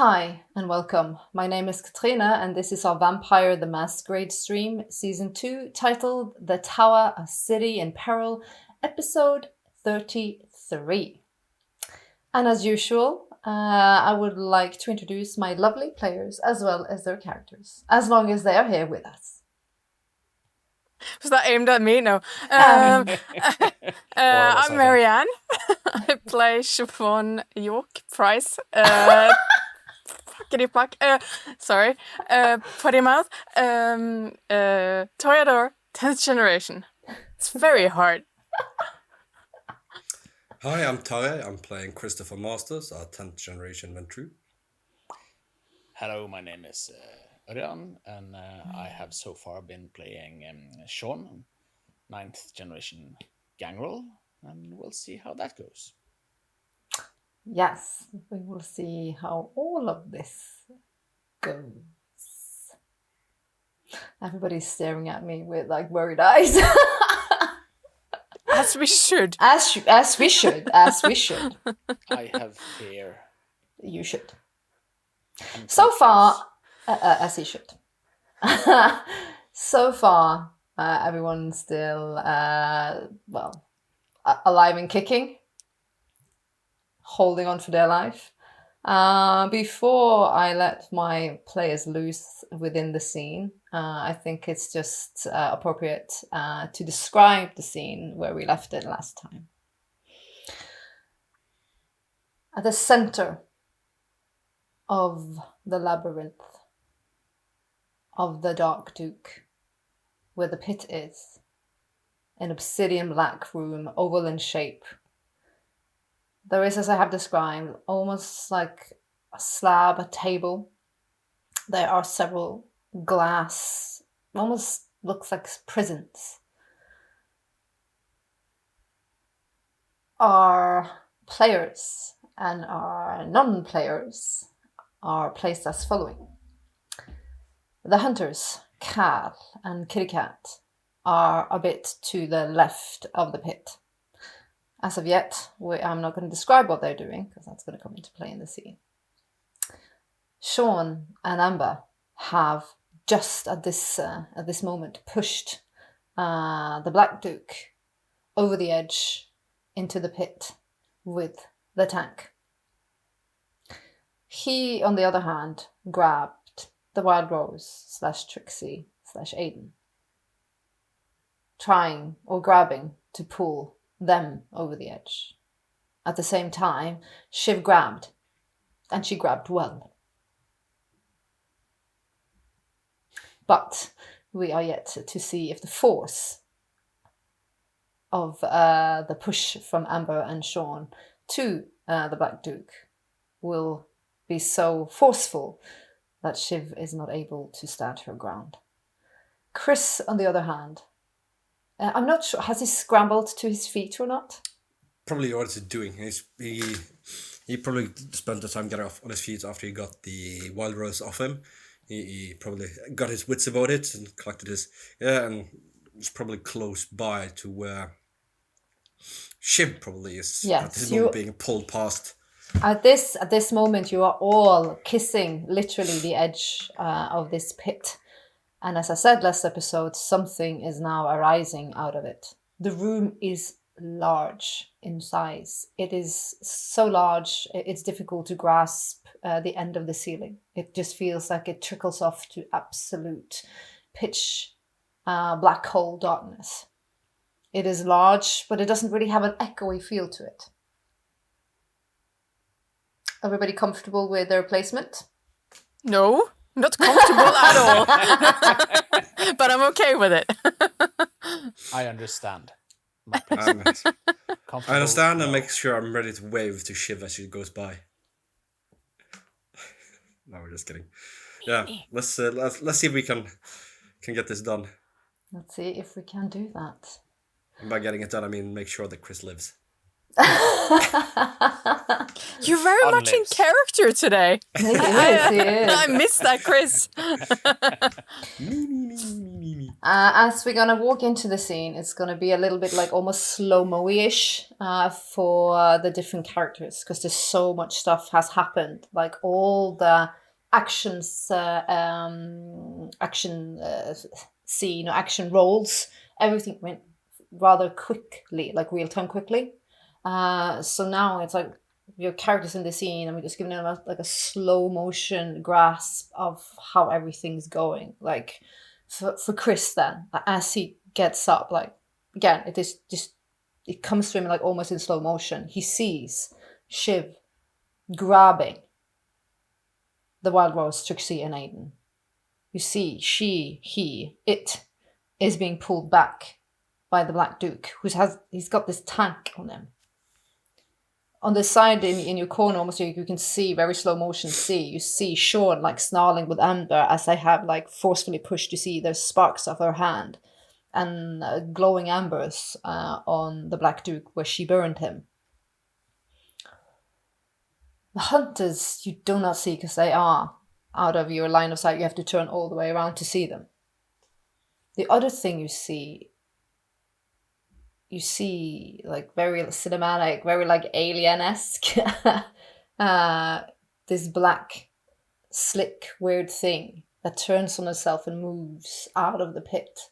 Hi and welcome. My name is Katrina and this is our Vampire the Masquerade stream, Season 2, titled The Tower, a City in Peril, Episode 33. And as usual, I would like to introduce my lovely players as well as their characters, as long as they are here with us. Was that aimed at me? No. Um, I'm Marianne. I play Siobhan York Price. Fuckity fuck. Sorry. Potty mouth. Toreador, 10th generation. It's very hard. Hi, I'm Tare. I'm playing Christopher Masters, our 10th generation Ventru. Hello, my name is Örjan, and I have so far been playing Sean, 9th generation Gangrel, and we'll see how that goes. Yes, we will see how all of this goes. Everybody's staring at me with like worried eyes. As we should. As we should. I have fear. You should. And So far, confidence. as he should. So far, everyone's still, alive and kicking, holding on for their life. Before I let my players loose within the scene, I think it's just appropriate to describe the scene where we left it last time. At the center of the labyrinth of the Dark Duke, where the pit is, an obsidian black room, oval in shape. There is, as I have described, almost like a slab, a table. There are several glass, almost looks like prisons. Our players and our non-players are placed as following. The hunters, Cal and Kitty Cat, are a bit to the left of the pit. As of yet, I'm not going to describe what they're doing, because that's going to come into play in the scene. Sean and Amber have just at this moment pushed the Black Duke over the edge into the pit with the tank. He, on the other hand, grabbed the Wild Rose / Trixie / Aiden, trying or grabbing to pull them over the edge. At the same time, Shiv grabbed, and she grabbed well. But we are yet to see if the force of the push from Amber and Sean to the Black Duke will be so forceful that Shiv is not able to stand her ground. Chris, on the other hand, I'm not sure, has he scrambled to his feet or not? Probably what he's doing. He probably spent the time getting off on his feet after he got the Wild Rose off him. He probably got his wits about it and collected his... Yeah, and was probably close by to where Shiv probably is. Yes, at this moment being pulled past. At this moment, you are all kissing literally the edge of this pit. And as I said last episode, something is now arising out of it. The room is large in size. It is so large, it's difficult to grasp the end of the ceiling. It just feels like it trickles off to absolute pitch black hole darkness. It is large, but it doesn't really have an echoey feel to it. Everybody comfortable with their placement? No, not comfortable at all. But I'm okay with it. I understand. I Comfortable, understand and no. make sure I'm ready to wave to Shiv as she goes by. No, we're just kidding. Yeah, let's see if we can get this done. Let's see if we can do that. And by getting it done, I mean make sure that Chris lives. You're very much in Unlives. character today. He is, he is. I missed that, Chris. As we're gonna walk into the scene, it's gonna be a little bit like almost slow-mo-ish for the different characters, because there's so much stuff has happened. Like all the action scene or action rolls, everything went rather quickly, like real time quickly. So now it's like your characters in the scene, and we're just giving them like a slow motion grasp of how everything's going. Like for Chris, then as he gets up, like again, it is just it comes to him like almost in slow motion. He sees Shiv grabbing the Wild Rose, Trixie, and Aiden. You see, it is being pulled back by the Black Duke, he's got this tank on him. On the side in your corner, almost you can see very slow motion. You see Sean like snarling with Amber as they have like forcefully pushed. You see there's sparks of her hand and glowing embers on the Black Duke where she burned him. The hunters you do not see because they are out of your line of sight. You have to turn all the way around to see them. The other thing you see like very cinematic, very like alien-esque, this black, slick, weird thing that turns on itself and moves out of the pit.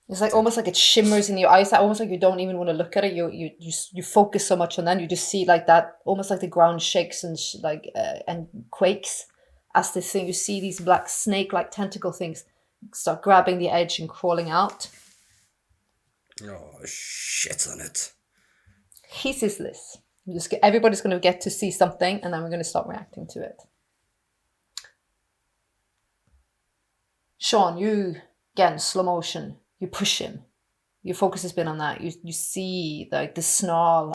It's like almost like it shimmers in your eyes, almost like you don't even want to look at it. You focus so much on that, you just see like that, almost like the ground shakes and and quakes as this thing. You see these black snake-like tentacle things start grabbing the edge and crawling out. Oh, shit on it. He sees this. Everybody's going to get to see something, and then we're going to start reacting to it. Sean, you, again, slow motion. You push him. Your focus has been on that. You see like the snarl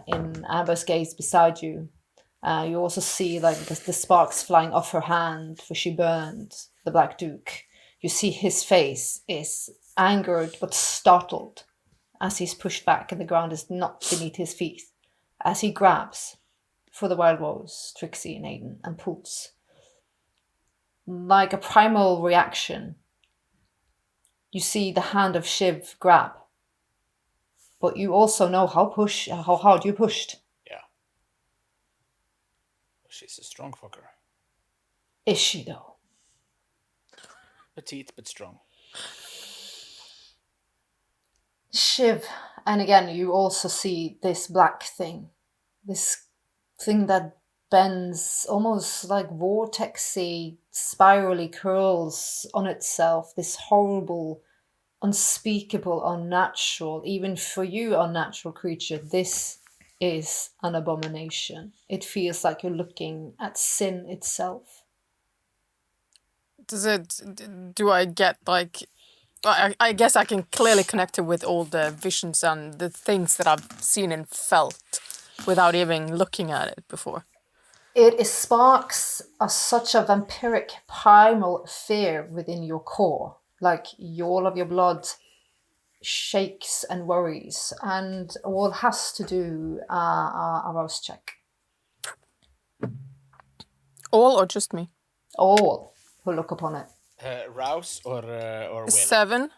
in Amber's gaze beside you. You also see like the sparks flying off her hand for she burned the Black Duke. You see his face is angered but startled as he's pushed back and the ground is knocked beneath his feet as he grabs for the Wild Rose, Trixie and Aiden, and pulls. Like a primal reaction, you see the hand of Shiv grab, but you also know how hard you pushed. Yeah. She's a strong fucker. Is she though? Petite but strong. Shiv, and again, you also see this black thing. This thing that bends almost like vortexy, spirally curls on itself. This horrible, unspeakable, unnatural, even for you, unnatural creature. This is an abomination. It feels like you're looking at sin itself. Do I get like... I guess I can clearly connect it with all the visions and the things that I've seen and felt without even looking at it before. It sparks such a vampiric primal fear within your core. Like all of your blood shakes and worries, and all has to do a rouse check. All or just me? All who look upon it. Rouse or will? 7.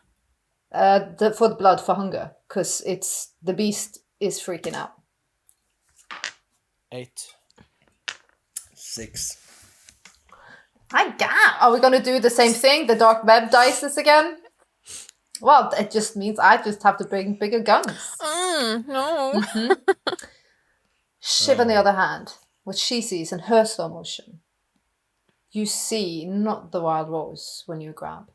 For the blood, for hunger, because the beast is freaking out. 8. 6. My God, are we gonna do the same thing? The dark web dices again? Well, it just means I just have to bring bigger guns. No. Shiv, on the other hand, what she sees in her slow motion, you see not the Wild Rose when you grab.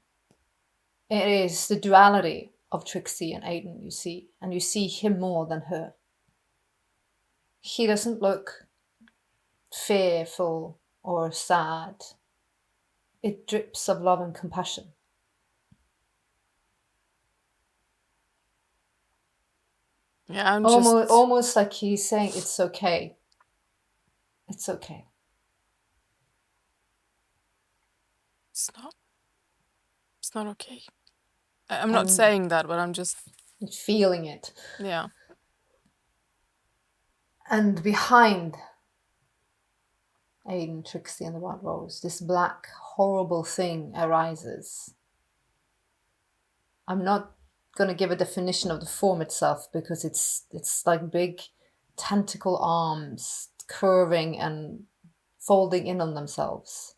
It is the duality of Trixie and Aiden you see, and you see him more than her. He doesn't look fearful or sad. It drips of love and compassion. Yeah, I'm almost like he's saying, it's okay. It's okay. It's not okay. I'm not saying that, but I'm just feeling it. Yeah. And behind Aiden, Trixie, and the Wild Rose, this black, horrible thing arises. I'm not gonna give a definition of the form itself because it's like big tentacle arms curving and folding in on themselves.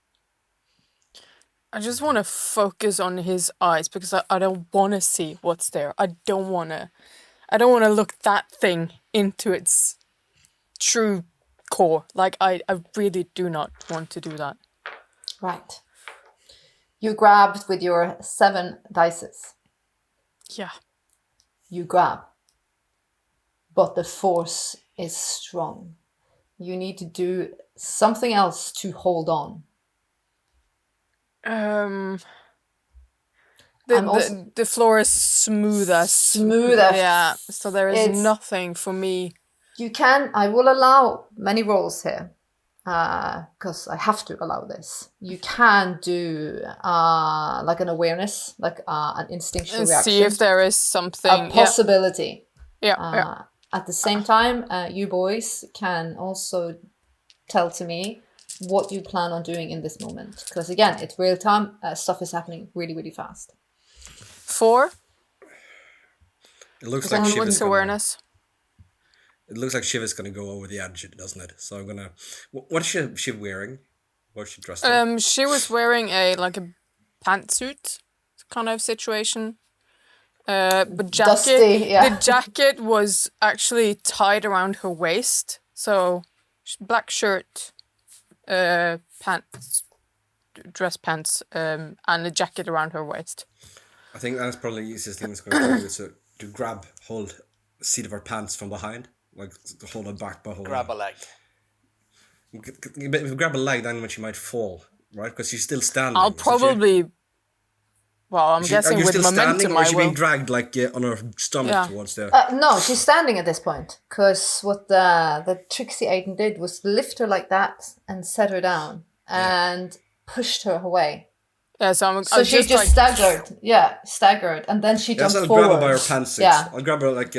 I just want to focus on his eyes because I don't want to see what's there. I don't want to look that thing into its true core. Like, I really do not want to do that. Right. You grabbed with your 7 dices. Yeah. You grab. But the force is strong. You need to do something else to hold on. The floor is smooth as yeah, so there is nothing for me. I will allow many rolls here, because I have to allow this. You can do like an awareness, like an instinctual And reaction. see if there is something. A possibility. Yeah. At the same time, you boys can also tell to me what you plan on doing in this moment. Because again, it's real time. Stuff is happening really, really fast. 4. It looks like Shiv is What's awareness? It looks like Shiv is gonna go over the edge, doesn't it? So I'm gonna. What is Shiv wearing? What's she dressed in? She was wearing a pantsuit kind of situation. But jacket. Dusty, yeah. The jacket was actually tied around her waist. So black shirt, pants, dress pants, and a jacket around her waist. I think that's probably the easiest thing that's going to do is to hold the seat of her pants from behind, like to hold her back by holding. Grab a leg. If you grab a leg, then she might fall, right? Because she's still standing. I'll probably. Well, I'm guessing with momentum, or is she being dragged like on her stomach towards the? No, she's standing at this point. Because what the Trixie Aiden did was lift her like that and set her down and pushed her away. Yeah, so she just staggered. Yeah, staggered, and then she jumped forward. I'll grab her by her pants. Yeah. I'll grab her like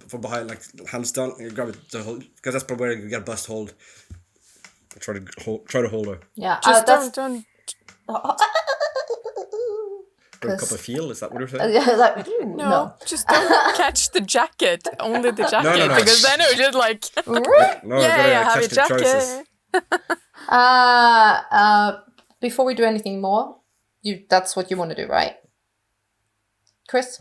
from behind, like hands down. You grab it to hold, because that's probably where you get bust hold. Try to hold her. Yeah, just don't. Bring a cup of feel, is that what you're saying? Yeah, like, no, just don't catch the jacket. Only the jacket, no. because then it was just like. Have your jacket. Before we do anything more, that's what you want to do, right? Chris?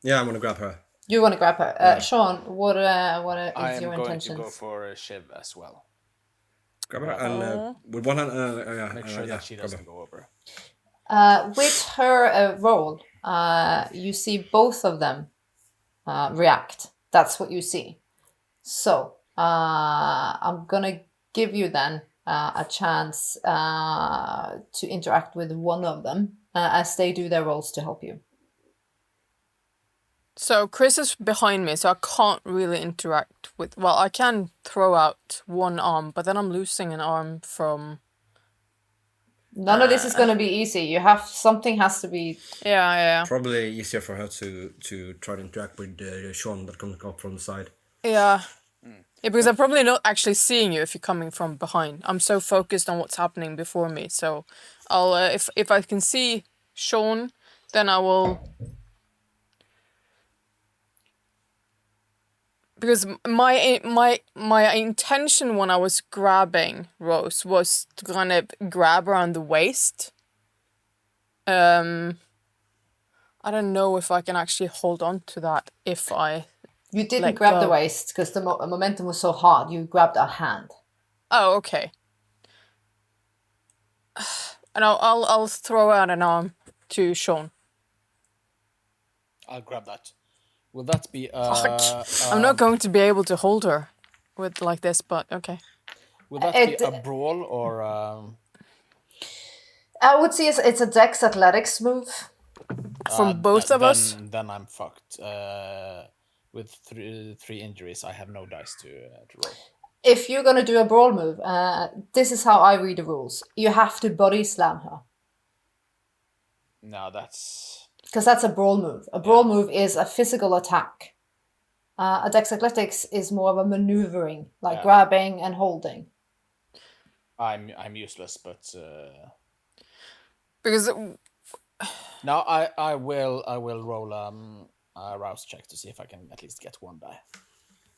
Yeah, I'm gonna grab her. You want to grab her. Sean, what is your intention? I am going to go for Shiv as well. Grab her and with one hand. Make sure that she doesn't go over. With her roll, you see both of them react. That's what you see. So I'm gonna give you then a chance to interact with one of them as they do their rolls to help you. So Chris is behind me, so I can't really interact with. Well, I can throw out one arm, but then I'm losing an arm from. None of this is going to be easy. Something has to be. Yeah. Probably easier for her to try to interact with Sean that comes up from the side. Yeah. Yeah, because I'm probably not actually seeing you if you're coming from behind. I'm so focused on what's happening before me. So, I'll if I can see Sean, then I will. Because my intention when I was grabbing Rose was to kind of grab around the waist. I don't know if I can actually hold on to that if I. You didn't grab the waist because the momentum was so hard. You grabbed a hand. Oh, okay. And I'll throw out an arm to Sean. I'll grab that. Will that be I'm not going to be able to hold her with like this, but okay. Will that be a brawl or? I would say it's a Dex Athletics move. From both of us? Then I'm fucked. With three injuries, I have no dice to roll. If you're gonna do a brawl move, this is how I read the rules. You have to body slam her. No, that's. because that's a brawl move. A brawl move is a physical attack. A Dex Athletics is more of a maneuvering, like grabbing and holding. I'm useless, but Because now I will roll a rouse check to see if I can at least get one die.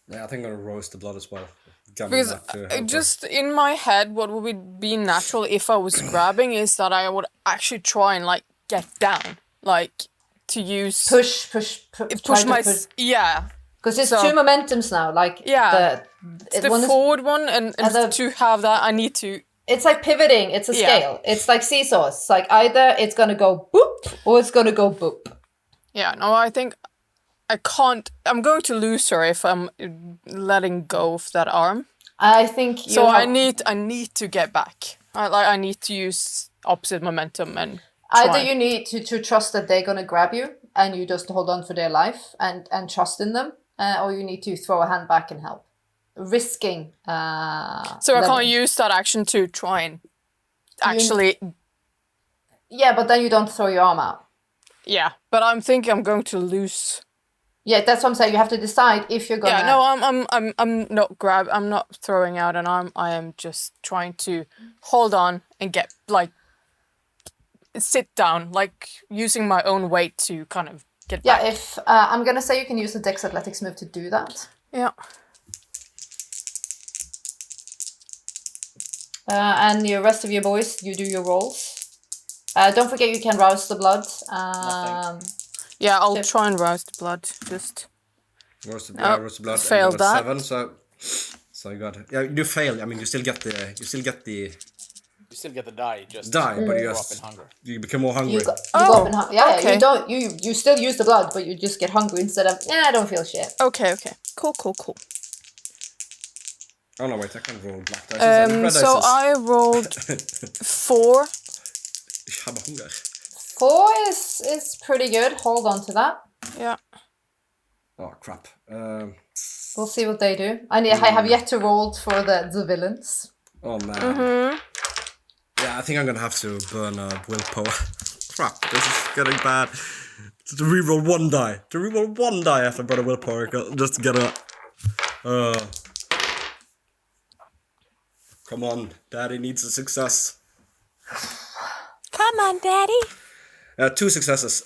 Yeah, I think I'm gonna roast the blood as well. Gamble Because that to help her. just in my head, what would be natural if I was grabbing is that I would actually try and like get down, like to use Push push my yeah. Because it's So- two momentums now. Like Yeah. The one is, forward one and to have that I need to it's like pivoting. It's a Yeah. scale. It's like seesaws. It's like either it's gonna go boop or it's gonna go boop. yeah. No, I think I can't. I'm going to lose her if I'm letting go of that arm. I think you So have, I need to get back. I need to use opposite momentum and either try. you need to trust that they're gonna grab you and you just hold on for their life and trust in them, or you need to throw a hand back and help, risking. So I can't level. use that action to try and actually. Yeah, but then you don't throw your arm out. Yeah, but I'm thinking I'm going to lose. Yeah, that's what I'm saying. You have to decide if you're gonna. Yeah, no, I'm not I'm not throwing out an arm. I am just trying to hold on and get like sit down, like using my own weight to kind of get Yeah, back. if I'm gonna say you can use the Dex Athletics move to do that. Yeah. And the rest of your boys, you do your rolls. Don't forget you can rouse the blood. Yeah, I'll Shiv. try and rouse the blood. Just Roast the Oh, roast the blood. failed and you got that. 7, so you got you fail. I mean, you still get the You still get the die, just die, but you go up in just hunger. you become more hungry. you go up in yeah, okay. you don't you still use the blood, but you just get hungry instead of I don't feel shit. okay. Cool. Oh no, wait, I can roll black dice. and red So dice. I rolled 4. Ich habe Hunger. 4 is pretty good. Hold on to that. Yeah. Oh crap. We'll see what they do. I have yet to roll for the villains. Oh man. Mm-hmm. Yeah, I think I'm gonna have to burn a willpower. Crap, this is getting bad. To reroll one die. To reroll one die after burn a willpower, just to get a. Come on, Daddy needs a success. Come on, Daddy. 2 successes.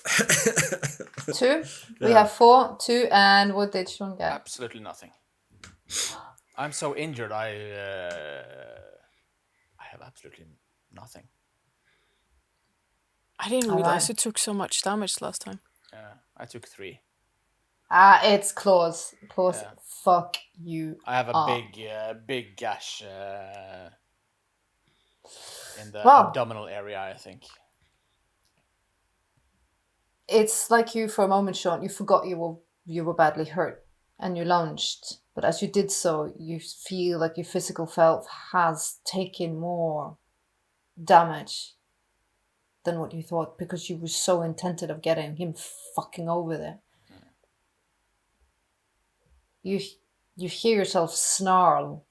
2. We have 4, 2, and what did Sean get? Absolutely nothing. I'm so injured. I have absolutely nothing. I didn't All realize right. it took so much damage last time. I took 3. It's claws. Claws. Yeah. Fuck you. I have a up. big gash in the Wow. abdominal area, I think. It's like you for a moment, Sean. You forgot you were badly hurt, and you lunged. But as you did so, you feel like your physical self has taken more damage than what you thought because you were so intent of getting him fucking over there. You hear yourself snarl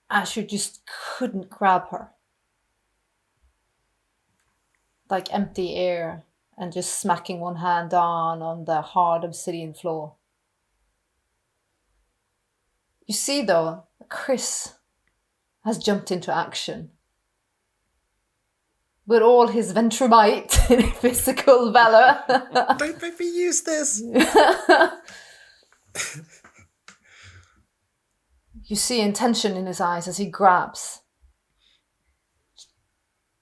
as you just couldn't grab her. Like empty air and just smacking one hand down on the hard obsidian floor. You see though, Chris has jumped into action. With all his ventromite and physical valor. Don't make me use this. You see intention in his eyes as he grabs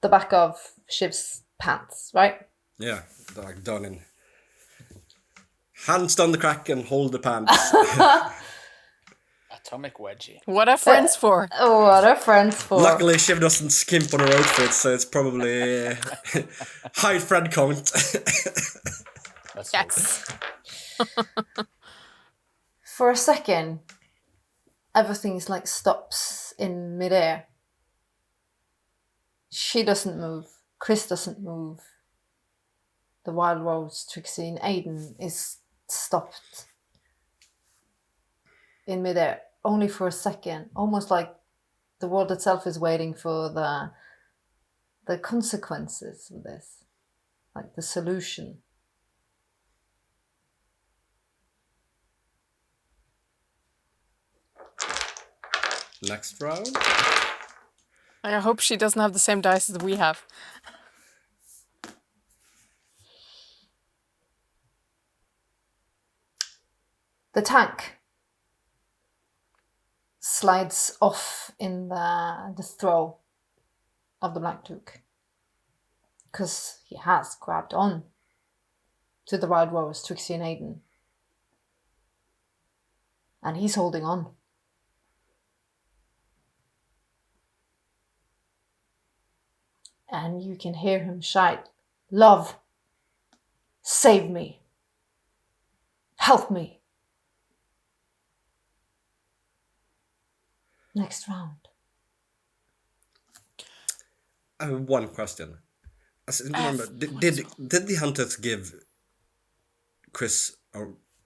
the back of Shiv's pants, right? Yeah, like done in. Hands down the crack and hold the pants. Atomic wedgie. What are friends for? Oh, what are friends for? Luckily, Shiv doesn't skimp on her outfit, so it's probably high friend count. That's Yes. For a second, everything is like stops in midair. She doesn't move. Chris doesn't move. The Wild Rose, Trixie, and Aiden is stopped in midair, only for a second, almost like the world itself is waiting for the consequences of this. like the solution. Next round. I hope she doesn't have the same dice as we have. The tank slides off in the throw of the Black Duke, because he has grabbed on to the Wild Rose, Trixie and Aiden. And he's holding on. And you can hear him shout, "Love, save me. Help me." Next round. I have one question. Remember, did the hunters give Chris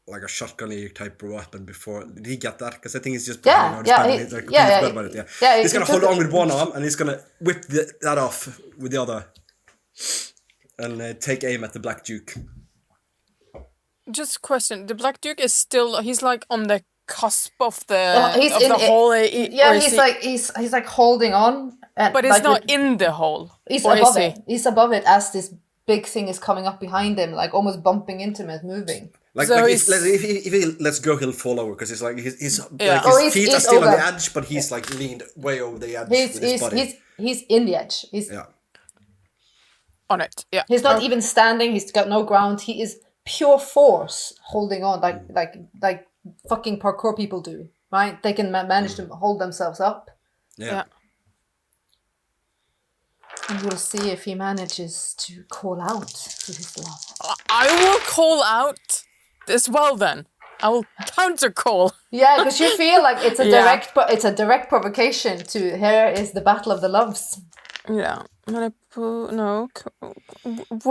like a shotgun type weapon before? Did he get that? Because I think he's just he's gonna hold on with one arm and he's gonna whip that off with the other and take aim at the Black Duke. Just a question. The Black Duke is still... He's like on the cusp of the hole. He's like holding on. But it's not in the hole. He's above it. He's above it as this big thing is coming up behind him, like almost bumping into him and moving. If he lets go, he'll fall over because his feet are still on the edge, but he's like leaned way over the edge with his body. He's in the edge. He's on it. Yeah. He's not even standing. He's got no ground. He is pure force holding on, like fucking parkour people do, right? They can manage to hold themselves up. Yeah. And we'll see if he manages to call out to his love. I will call out as well then. I will counter call. Yeah, because you feel like it's a direct provocation to here is the battle of the loves. Yeah. What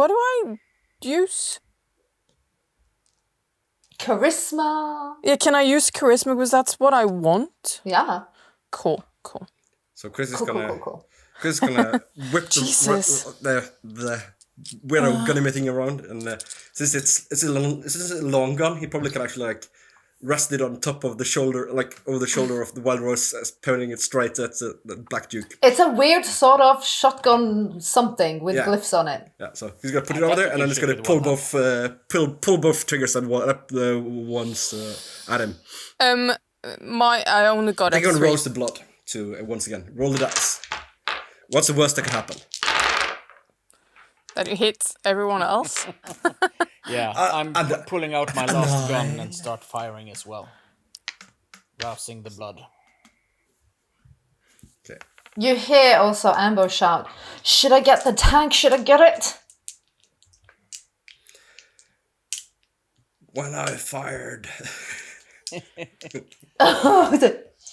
do I use? Charisma. Yeah, can I use charisma because that's what I want? Yeah. Cool. So Chris is Cool. Chris is gonna whip the widow gun thing around, and since it's a long gun, he probably can actually like rest it on top of the shoulder, like over the shoulder of the Wild Rose, pointing it straight at the Black Duke. It's a weird sort of shotgun something with glyphs on it. Yeah, so he's gonna put it over there, and then he's gonna pull both triggers at the ones at him. I only got They're gonna roast the blood to once again roll the dice. What's the worst that can happen? That it hits everyone else? Yeah, I'm pulling out my last gun and start firing as well. Rousing the blood. Okay. You hear also Amber shout, "Should I get the tank? Should I get it?" When I fired.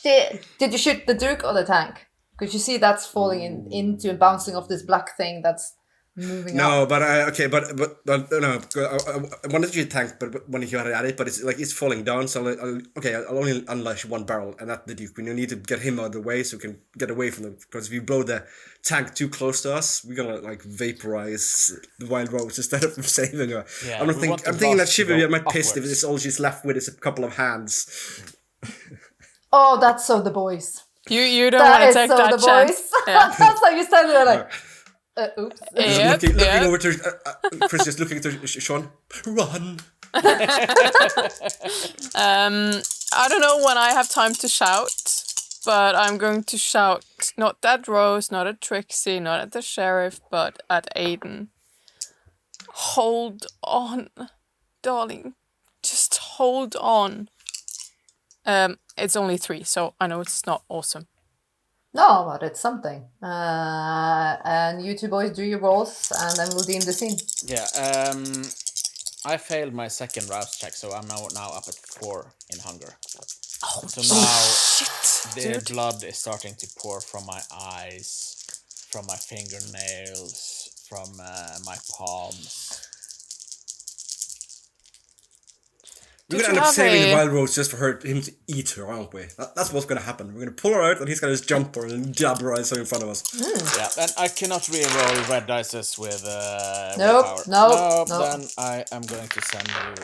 Did you shoot the Duke or the tank? Because you see that's falling into and bouncing off this black thing that's moving No, up. but no. I wanted to shoot tank, but when you had at it, but it's falling down. So I'll only unleash one barrel, and at the Duke. We need to get him out of the way so we can get away from them. Because if you blow the tank too close to us, we're gonna like vaporize the Wild Rose instead of saving her. Yeah, I'm thinking that Shiv will get pissed if it's all she's left with is a couple of hands. Oh, that's so the boys. You don't want to take so that the chance. boys. Yeah. That's how you stand there like, oops. Looking over to Chris, just looking to Sean. Run. I don't know when I have time to shout, but I'm going to shout not at Rose, not at Trixie, not at the sheriff, but at Aiden. Hold on, darling. Just hold on. It's only 3, so I know it's not awesome. No, but it's something. And you two boys do your rolls, and then we'll deem the scene. Yeah, I failed my second rouse check, so I'm now up at 4 in hunger. Oh, so now shit, the blood is starting to pour from my eyes, from my fingernails, from my palms. We're Did gonna you end up have saving the a- wild rose just for him to eat her, aren't we? That's what's gonna happen. We're gonna pull her out, and he's gonna just jump her and jabberize her in front of us. Yeah, and I cannot re-roll red dices with Nope, willpower. nope, nope. Then I am going to send you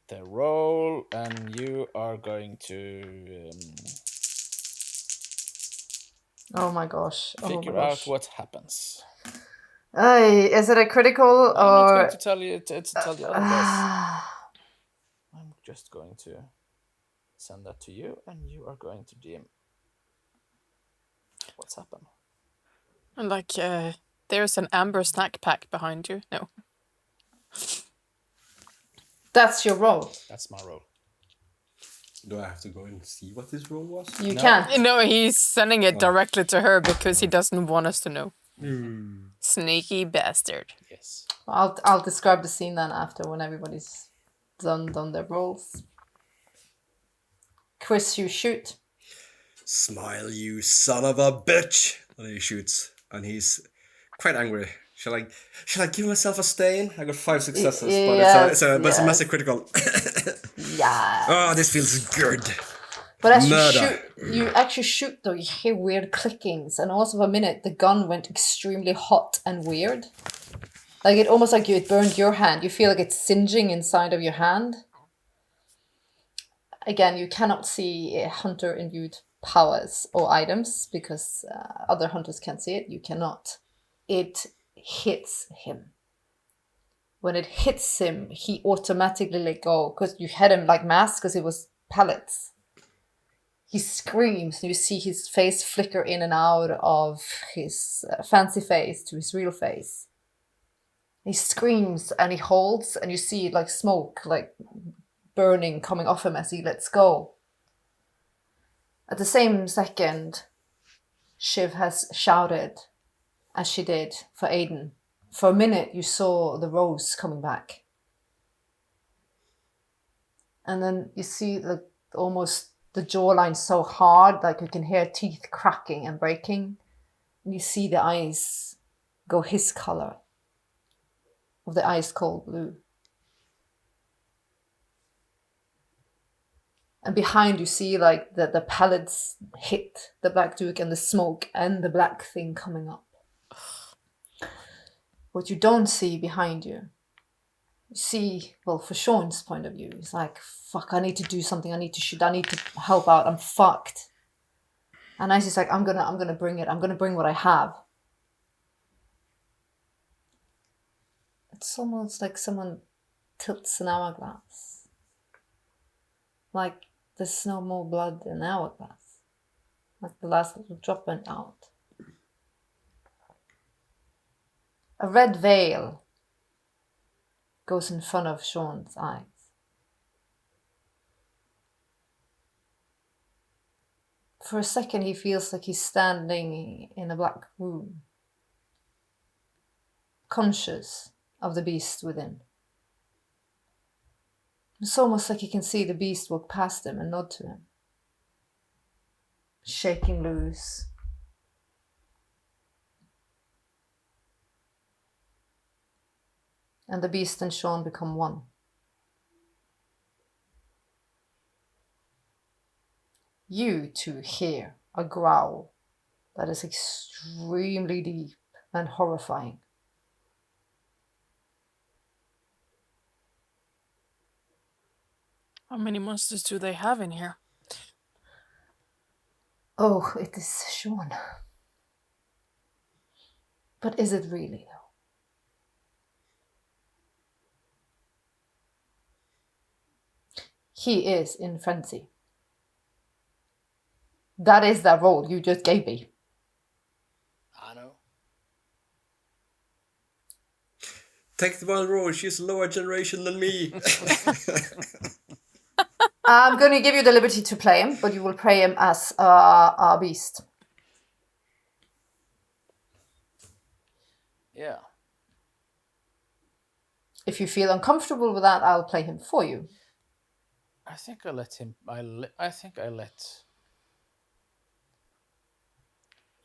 the roll, and you are going to Oh my gosh. Oh my figure out gosh. what happens. Is it a critical I'm not going or? to tell you to tell the other guys. I'm just going to send that to you, and you are going to DM what's happened. Like, there's an amber snack pack behind you. No. That's your roll. That's my roll. Do I have to go and see what this roll was? You No. can't. No, he's sending it directly to her because he doesn't want us to know. Sneaky bastard. Yes. I'll describe the scene then after when everybody's done their rolls. Chris, you shoot. Smile, you son of a bitch! And he shoots, and he's quite angry. Shall I give myself a stain? I got 5 successes, but it's a yes. massive critical. Yeah. Oh, this feels good. But as Murder. you actually shoot though, you hear weird clickings, and also for a minute the gun went extremely hot and weird. Like it almost like it burned your hand. You feel like it's singeing inside of your hand. Again, you cannot see hunter-imbued powers or items because other hunters can see it. You cannot. It hits him. When it hits him, he automatically let go because you had him like mass because it was pellets. He screams, and you see his face flicker in and out of his fancy face to his real face. He screams and he holds, and you see like smoke, like burning coming off him as he lets go. At the same second, Shiv has shouted, as she did for Aiden. For a minute, you saw the rose coming back. And then you see like almost the jawline so hard, like you can hear teeth cracking and breaking. And you see the eyes go his color, of the ice cold blue. And behind you see like the pellets hit the Black Duke and the smoke and the black thing coming up. What you don't see behind you, you see, well, for Sean's point of view, it's like, fuck, I need to do something, I need to shoot, I need to help out, I'm fucked. And Icy's like, I'm gonna bring it, I'm gonna bring what I have. It's almost like someone tilts an hourglass. Like there's no more blood in the hourglass. Like the last little drop went out. A red veil goes in front of Sean's eyes. For a second, he feels like he's standing in a black room, conscious of the beast within. It's almost like he can see the beast walk past him and nod to him, shaking loose. And the beast and Sean become one. You two hear a growl that is extremely deep and horrifying. How many monsters do they have in here? Oh, it is Sean. But is it really though? He is in frenzy. That is that roll you just gave me. I know. Take the wild rose, she's a lower generation than me. I'm going to give you the liberty to play him, but you will play him as a beast. Yeah. If you feel uncomfortable with that, I'll play him for you. I think I let him. I think I let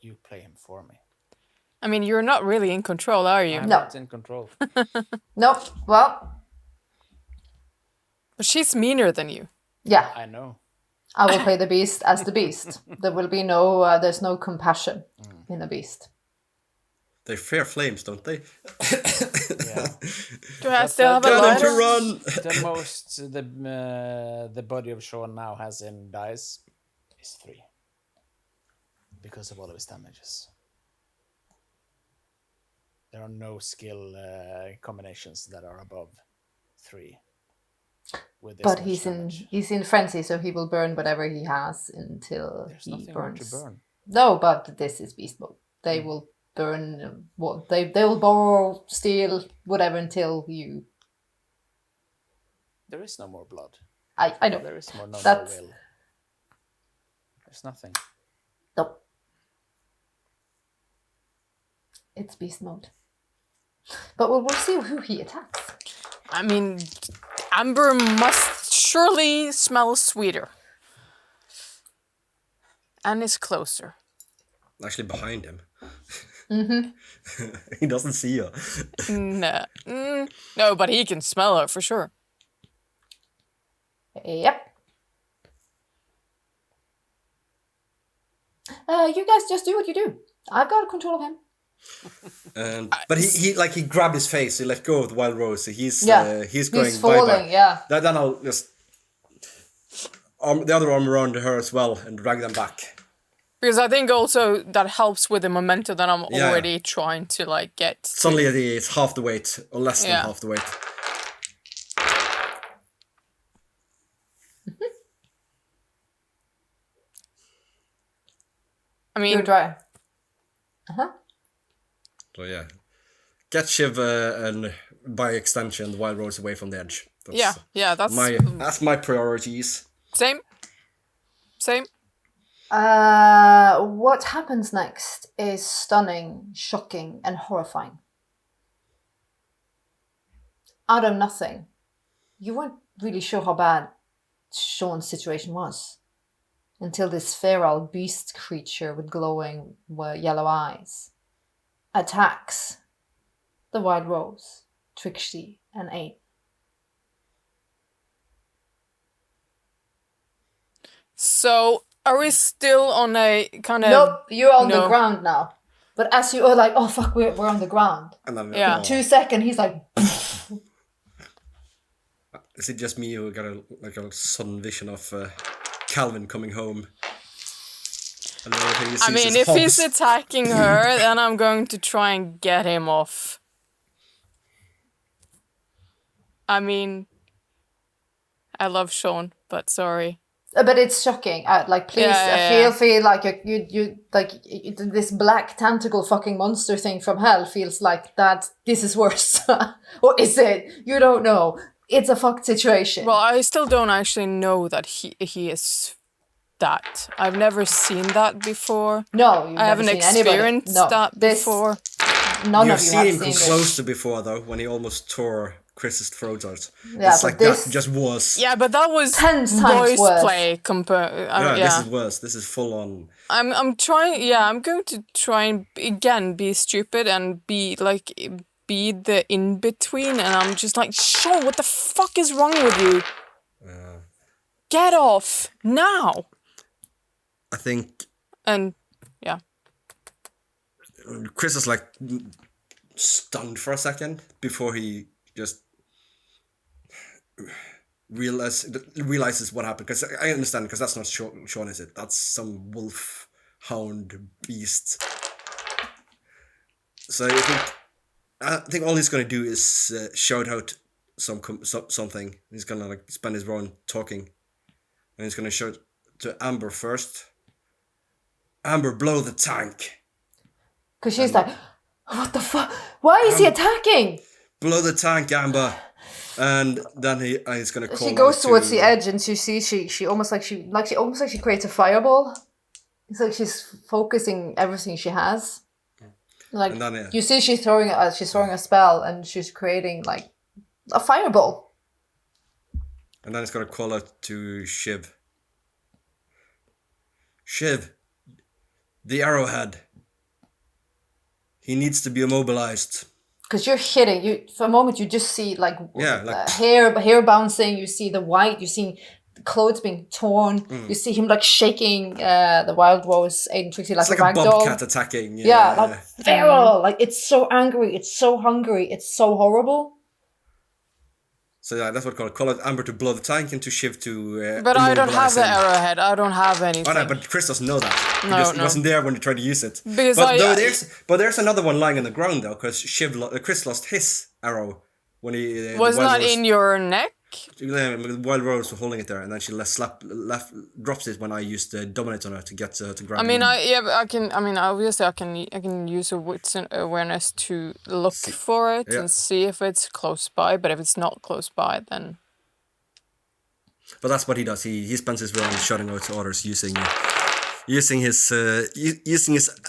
you play him for me. I mean, you're not really in control, are you? I'm No. not in control. Nope. Well, But she's meaner than you. Yeah, I know. I will play the beast as the beast. There will be no, there's no compassion in a beast. They fear flames, don't they? Yeah. Do I still have a Tell them lighter? to run! The most the body of Sean now has in dice is 3. Because of all of his damages. There are no skill combinations that are above 3. With this But much damage. he's in frenzy, so he will burn whatever he has until There's he nothing more burns. to burn. No, but this is beast mode. They will burn what they will borrow, steal, whatever until you. There is no more blood. I know. There is no more That's- will. There's nothing. Nope. It's beast mode. But we'll see who he attacks. I mean, Amber must surely smell sweeter. And is closer. Actually, behind him. Mm-hmm. He doesn't see you. No. No, but he can smell her for sure. Yep. You guys just do what you do. I've got control of him. But he grabbed his face. He let go of the wild rose. So he's going He's bye-bye. falling, yeah. Then I'll just the other arm around her as well and drag them back. Because I think also that helps with the momentum that I'm Yeah. already trying to like get. to. Suddenly it's half the weight or less than Yeah. half the weight. I You're mean, dry. Uh-huh. So yeah, get Shiv and by extension the wild rose away from the edge. yeah, that's that's my priorities. same. What happens next is stunning, shocking, and horrifying. Out of nothing, you weren't really sure how bad Sean's situation was until this feral beast creature with glowing yellow eyes attacks the wild rose, Trixie, and Abe. So, are we still on a kind of? Nope, you're on the no. ground now. But as you are like, oh fuck, we're on the ground. And then, Yeah. 2 seconds, he's like, Is it just me who got a sudden vision of Calvin coming home? And everything he I sees mean, is if Hobbs. he's attacking her, then I'm going to try and get him off. I mean, I love Sean, but sorry. but it's shocking. Like, please, Yeah. feel like you like this black tentacle fucking monster thing from hell feels like that. This is worse, or is it? You don't know. It's a fucked situation. Well, I still don't actually know that he is that. I've never seen that before. no, you've I haven't never seen anybody. experienced No, that this- before. None You've of you seen have him seen come this. closer before though, when he almost tore Chris's throat out. Yeah, It's but like this- that just was. Yeah, but that was 10 times voice worse. play compared. Yeah, Yeah, this is worse. This is full on. I'm trying. Yeah, I'm going to try and again be stupid and be the in between, and I'm just like, Sean, what the fuck is wrong with you? Get off now! I think And yeah, Chris is like stunned for a second before he just realizes what happened. Because I understand, because that's not Sean, is it? That's some wolf hound beast. So I think all he's gonna do is shout out something. He's gonna like spend his round talking, and he's gonna shout to Amber first. Amber, blow the tank. Because she's like, what the fuck? Why is he attacking? Blow the tank, Amber. And then he's gonna call. She goes out towards to- the edge, and she almost like she creates a fireball. It's like she's focusing everything she has. Like, And then, you see, she's throwing a spell, and she's creating like a fireball. And then he's gonna call out to Shiv. Shiv, the arrowhead. He needs to be immobilized. because you're hitting. You for a moment you just see like like hair bouncing. You see the white. You see the clothes being torn. You see him like shaking the wild rose Aiden Trixie like it's like a a rag doll. bobcat attacking. Yeah, like feral. Like it's so angry. It's so hungry. It's so horrible. So yeah, that's what we call it. Amber to blow the tank and to Shiv to But I don't have immobilize the him. arrowhead. I don't have anything. Oh no, but Chris doesn't know that No, because he no. wasn't there when he tried to use it. Because there's another one lying on the ground though, because Chris lost his arrow when he was not in your neck. Wild Rose was holding it there, and then she drops it when I used the dominate on her to get to grab. I mean, I can. I mean, obviously, I can use a wits and awareness to look for it and see if it's close by. But if it's not close by, then. But that's what he does. He spends his round shouting out orders using his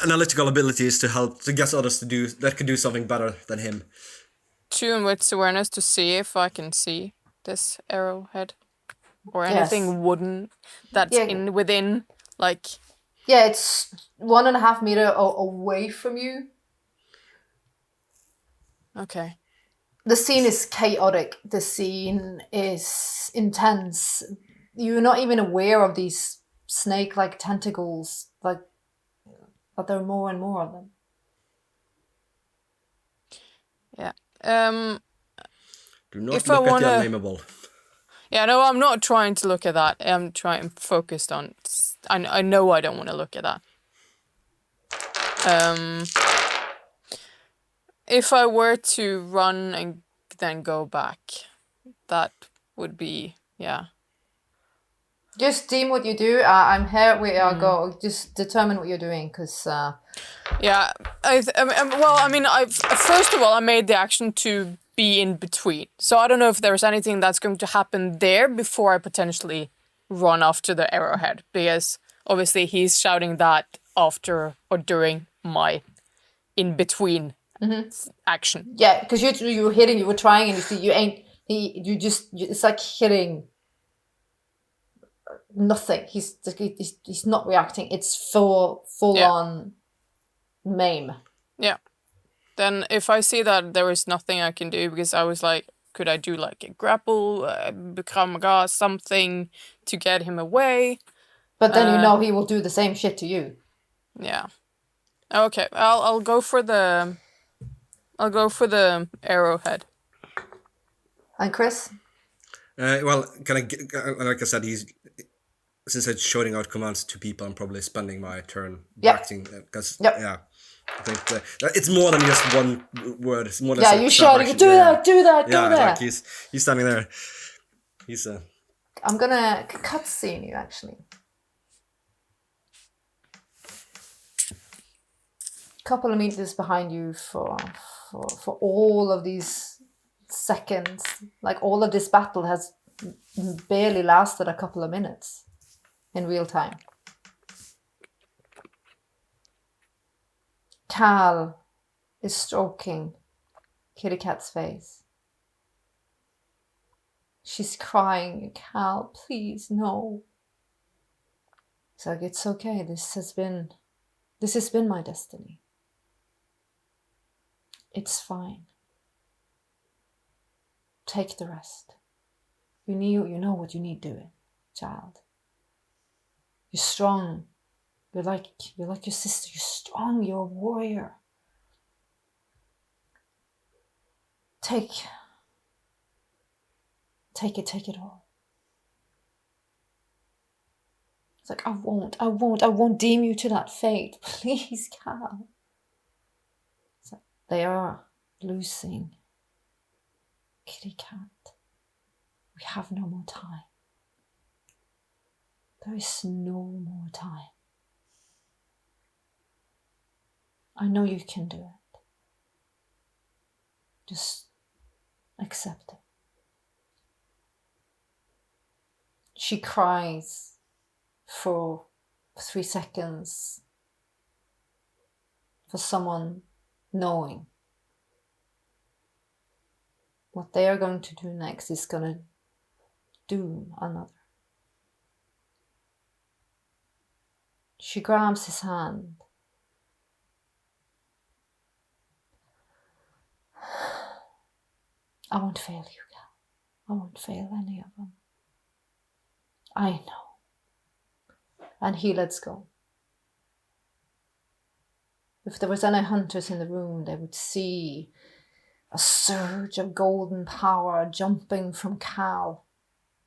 analytical abilities to get others to do that could do something better than him. 2 in wits awareness to see if I can see this arrowhead or anything wooden that's within like. Yeah, it's 1.5 meter away from you. Okay. The scene is chaotic. The scene is intense. You're not even aware of these snake-like tentacles, but there are more and more of them. Yeah. Do not look at the unnameable. Yeah, no, I'm not trying to look at that. I'm focused on. I know I don't want to look at that. If I were to run and then go back, that would be Just deem what you do. I'm here. We are go. Just determine what you're doing, because. Yeah, well, I mean, first of all, I made the action to be in between, so I don't know if there's anything that's going to happen there before I potentially run after the arrowhead, because obviously he's shouting that after or during my in between action. Yeah, because you were hitting, you were trying, and you see you ain't. It's like hitting. Nothing. He's not reacting. It's full on maim. Yeah. Then if I see that there is nothing I can do, because I was like, could I do like a grapple, become something to get him away? But then he will do the same shit to you. Yeah. Okay. I'll go for the arrowhead. And Chris? Well, like I said, since I'm shouting out commands to people, I'm probably spending my turn acting because I think it's more than just one word. It's more than you shouting, do that. Like he's standing there. He's I'm gonna cutscene you actually. Couple of meters behind you for all of these seconds. Like all of this battle has barely lasted a couple of minutes in real time. Cal is stroking Kitty Cat's face. She's crying, Cal, please, no. It's like, it's okay. This has been my destiny. It's fine. Take the rest. You know what you need doing, child. You're strong. You're like your sister. You're strong. You're a warrior. Take it all. It's like, I won't deem you to that fate. Please, Cal. It's like, they are losing Kitty Cat. We have no more time. There is no more time. I know you can do it. Just accept it. She cries for 3 seconds for someone knowing what they are going to do next is going to doom another. She grabs his hand. I won't fail you, Gal. I won't fail any of them. I know. And he lets go. If there was any hunters in the room, they would see a surge of golden power jumping from Cal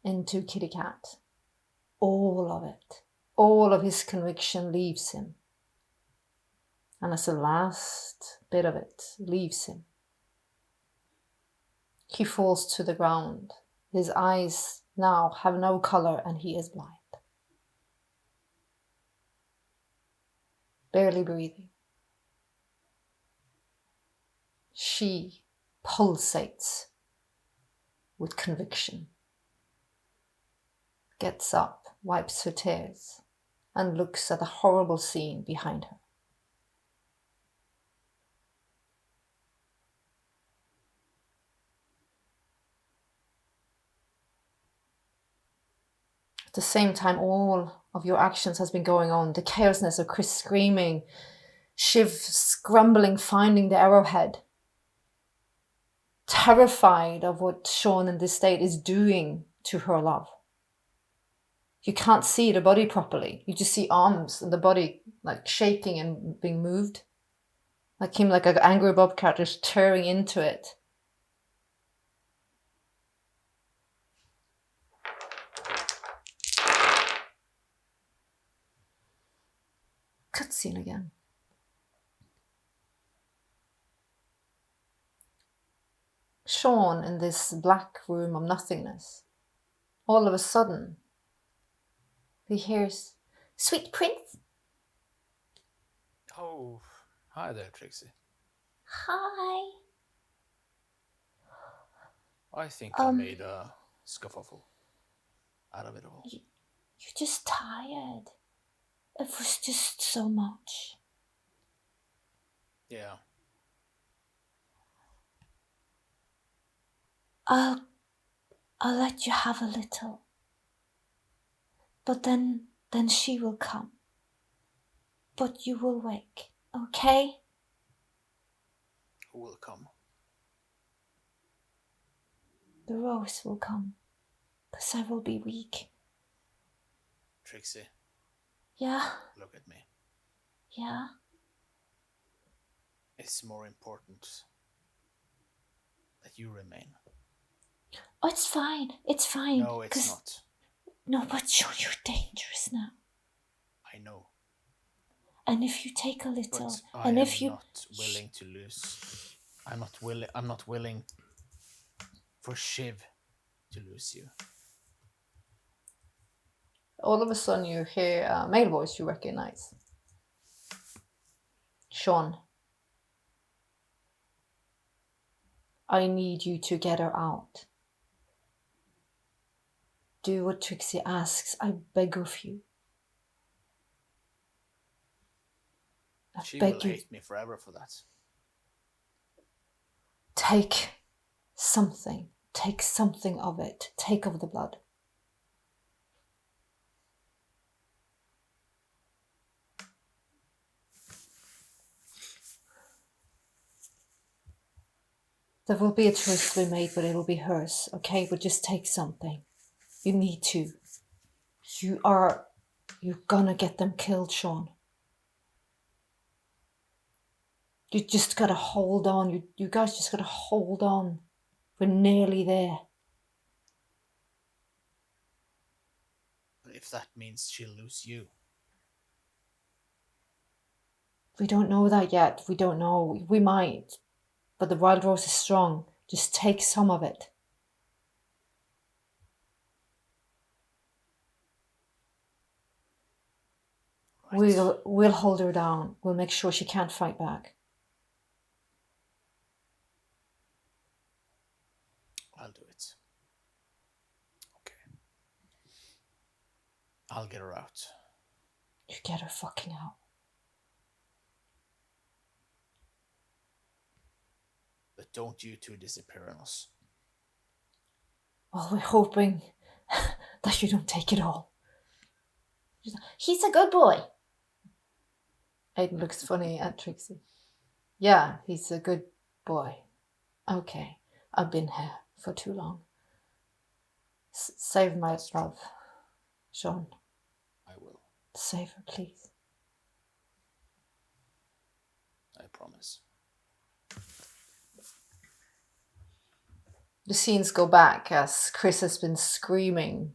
into Kitty Cat. All of it. All of his conviction leaves him. And as the last bit of it leaves him, he falls to the ground. His eyes now have no color and he is blind. Barely breathing. She pulsates with conviction. Gets up, wipes her tears, and looks at the horrible scene behind her. At the same time, all of your actions has been going on. The chaosness of Chris screaming, Shiv scrambling, finding the arrowhead, terrified of what Sean in this state is doing to her love. You can't see the body properly. You just see arms and the body like shaking and being moved. Like him, like an angry bobcat just tearing into it. Cutscene again. Sean in this black room of nothingness. All of a sudden, he hears, "Sweet prince." Oh, hi there, Trixie. Hi. I think I made a scuffle out of it all. You're just tired. It was just so much. Yeah. I'll let you have a little. But then she will come. But you will wake, okay? Who will come? The rose will come. 'Cause I will be weak. Trixie, Yeah? look at me. Yeah? It's more important that you remain. Oh, it's fine. It's fine. No, it's not. No, but you're dangerous now. I know. And if you take a little, But I and am if you not willing to lose. I'm not willing for Shiv to lose you. all of a sudden you hear a male voice you recognize. Sean. I need you to get her out. Do what Trixie asks. I beg of you. She will hate me forever for that. Take something. Take something of it. Take of the blood. There will be a choice to be made, but it will be hers, okay? But just take something. You need to. You're gonna get them killed, Sean. You just gotta hold on. You guys just gotta hold on. We're nearly there. But if that means she'll lose you. We don't know that yet. We don't know. We might. But the wild rose is strong. Just take some of it. Right. We'll hold her down. We'll make sure she can't fight back. I'll do it. Okay. I'll get her out. You get her fucking out. But don't you two disappear on us. Well, we're hoping that you don't take it all. He's a good boy. Aiden looks funny at Trixie. Yeah, he's a good boy. Okay. I've been here for too long. Save my love, Sean. I will. Save her, please. I promise. The scenes go back as Chris has been screaming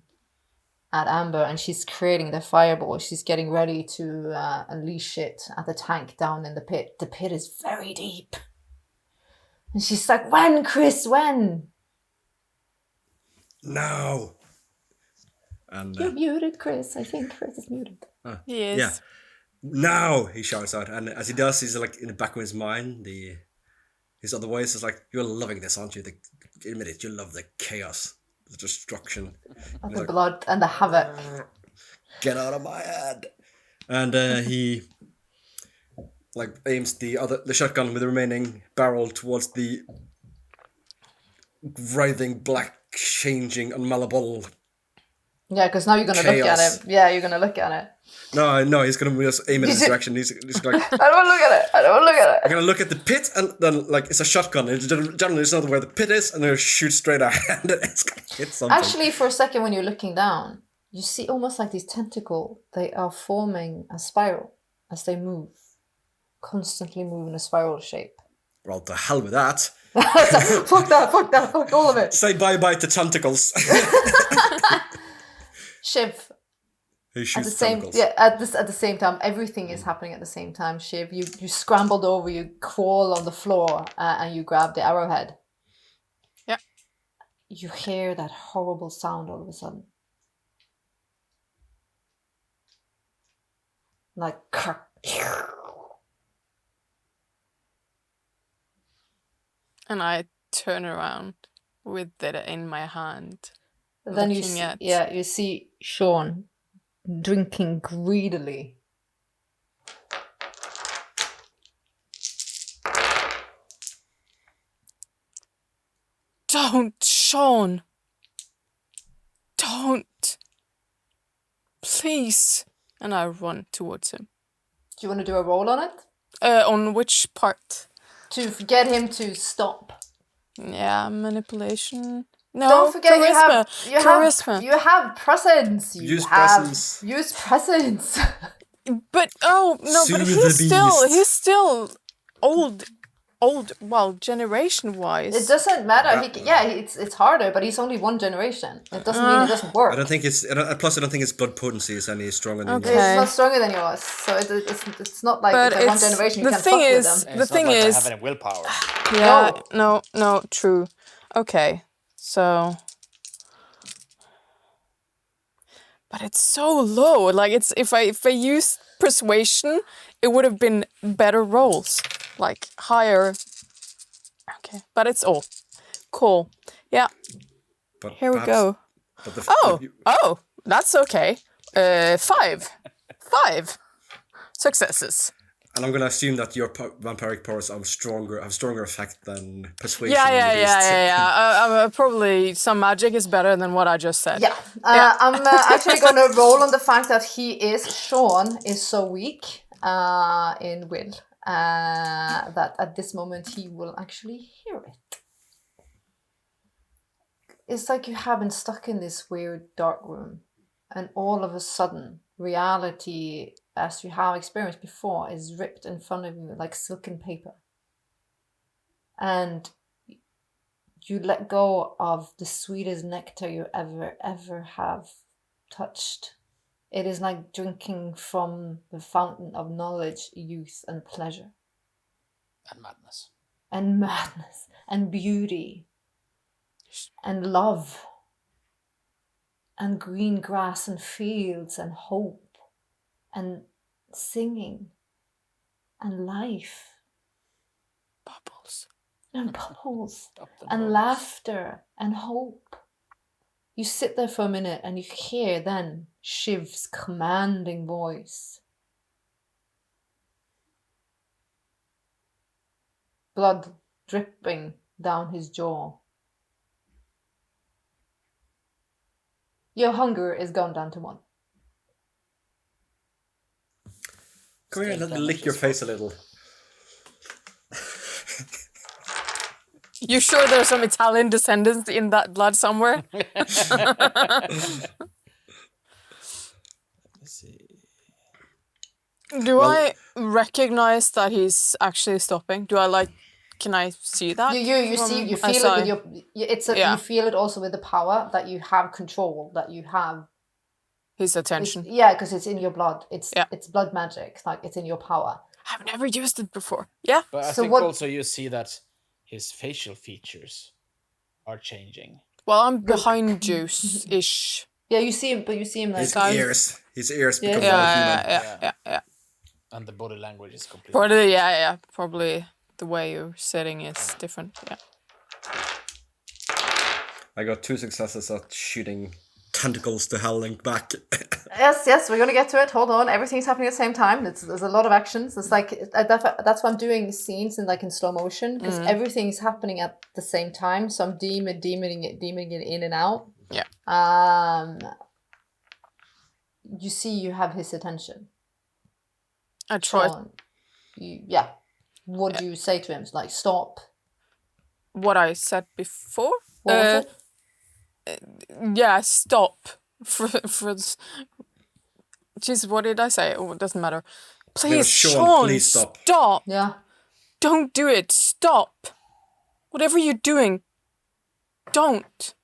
at Amber, and she's creating the fireball. She's getting ready to unleash it at the tank down in the pit. The pit is very deep. And she's like, when, Chris, when? Now. And You're muted, Chris. I think Chris is muted. He is. yeah, now he shouts out, and as he does, he's like in the back of his mind, his other voice is like, "You're loving this, aren't you? Admit it, you love the chaos, the destruction, Of the blood and the havoc. get out of my head." And he like aims the shotgun with the remaining barrel towards the writhing, black, changing, unmalleable. Yeah, because now you're going to look at Chaos. it. Yeah, you're going to look at it. No, he's gonna just aim in his direction. He's like, I don't look at it. I don't look at I'm it. gonna look at the pit, and then like it's a shotgun. And generally, it's not where the pit is, and then shoot straight ahead, and it's gonna hit something. Actually, for a second, when you're looking down, you see almost like these tentacles. They are forming a spiral as they move, constantly move in a spiral shape. Well, to hell with that. Fuck that, fuck all of it. Say bye-bye to tentacles. Shiv, Who at shoots the same tentacles? at the same time, everything is happening at the same time. Shiv, you scrambled over, you crawl on the floor, and you grab the arrowhead. Yeah. You hear that horrible sound all of a sudden, like And I turn around with it in my hand. then you Looking at- you see Sean drinking greedily. Don't, Sean. Don't. Please. And I run towards him. Do you want to do a roll on it On which part? to get him to stop? Yeah, manipulation. No, Don't forget charisma. you charisma. have presence. Use presence. Use presence. But oh no, Soothe but the beast. he's still old. Well, generation wise. It doesn't matter. It's harder, but he's only one generation. It doesn't mean it doesn't work. I don't think it's. Plus, I don't think its blood potency is any stronger than Okay. yours. It's not stronger than yours, so it's not like But if they're one it's- generation you the can't thing fuck with is- them. The It's thing not like is- I have any willpower. Yeah. No, true. Okay, so. But it's so low. Like it's if I used persuasion, it would have been better rolls, like higher. Okay, but it's all cool. Yeah, But here we perhaps- go. But the, Oh, that's okay. 5 successes. And I'm gonna assume that your vampiric powers have stronger effect than persuasion. Yeah. on the beast. Probably some magic is better than what I just said. Yeah, I'm actually going to roll on the fact that Sean is so weak in will that at this moment he will actually hear it. It's like you have been stuck in this weird dark room, and all of a sudden, reality, as you have experienced before, is ripped in front of you like silken paper. And you let go of the sweetest nectar you ever have touched. It is like drinking from the fountain of knowledge, youth, and pleasure, And madness. and madness, and beauty, and love, and green grass, and fields, and hope, and singing, and life, Bubbles. and bubbles. Up the And road. laughter and hope. You sit there for a minute and you hear then Shiv's commanding voice. Blood dripping down his jaw. Your hunger is gone down to 1. Come here and let me lick your face a little. You sure there's some Italian descendants in that blood somewhere? Let's see. Do I recognize that he's actually stopping? Do I like? Can I see that? You see, you feel it with your. You feel it also with the power that you have control, that you have his attention. Because it's in your blood. It's blood magic. Like it's in your power. I've never used it before. Yeah. But I think also you see that his facial features are changing. Well, I'm behind you ish. Yeah, you see him, but you see him like his ears become more human. Yeah. And the body language is completely Probably the way you're sitting is different. Yeah. I got 2 successes at shooting tentacles to Hellink back. Yes, we're gonna get to it. Hold on, everything's happening at the same time. There's a lot of actions. It's like that's why I'm doing scenes in slow motion, because everything's happening at the same time. So I'm demoning it in and out. Yeah. You see, you have his attention. I tried. What do you say to him? Like, stop. What I said before. What was it? Yeah, stop. For Jeez, what did I say? Oh, it doesn't matter. Please, Sean, please stop. Stop. Yeah. Don't do it. Stop. Whatever you're doing, don't.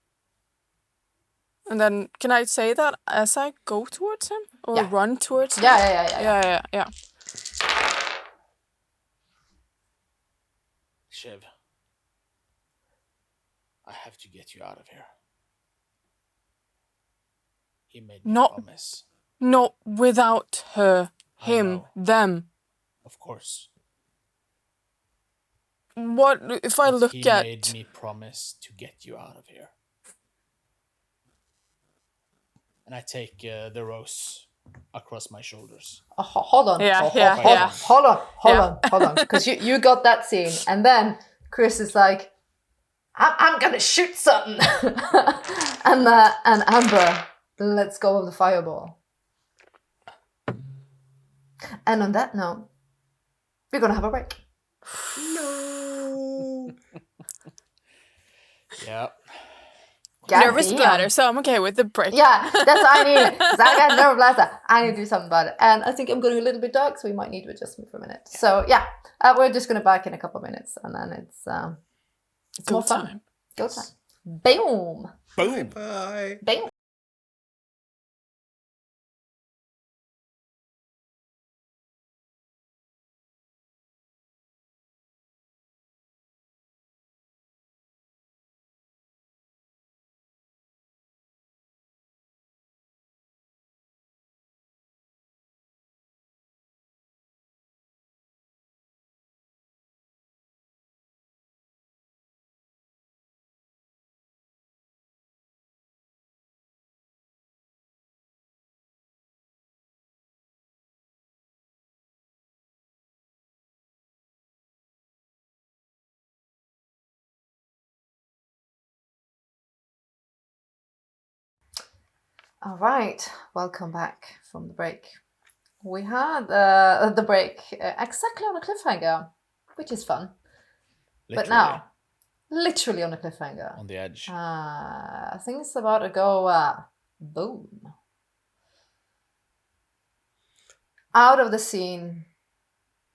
And then, can I say that as I go towards him? Or run towards him? Yeah. Shiv, I have to get you out of here. He made me promise. Not without her, him, them. Of course. What if I look at... He made me promise to get you out of here. And I take the rose across my shoulders. Hold on. Yeah. Hold on. Because you got that scene. And then Chris is like, I'm going to shoot something. and Amber lets go of the fireball. And on that note, we're going to have a break. No. Yeah. Nervous bladder, so I'm okay with the break. Yeah, that's what I need. Because I got nervous bladder. I need to do something about it. And I think I'm going a little bit dark, so we might need to adjust me for a minute. So yeah, we're just going to back in a couple of minutes, and then it's more fun. Go time. Boom. Boom. Bye. Boom. All right, welcome back from the break. We had the break exactly on a cliffhanger, which is fun. Literally. But now, literally on a cliffhanger. On the edge. I think it's about to go boom. Out of the scene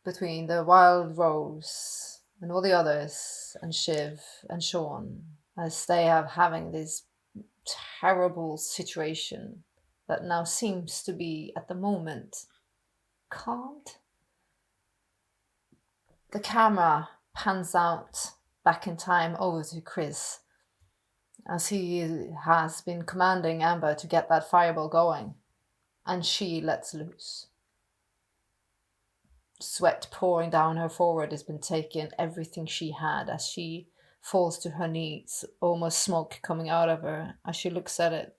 between the Wild Rose and all the others, and Shiv and Sean, as they are having this terrible situation that now seems to be at the moment calmed. The camera pans out back in time over to Chris as he has been commanding Amber to get that fireball going, and she lets loose. Sweat pouring down her forehead has been taking everything she had as she falls to her knees, almost smoke coming out of her as she looks at it,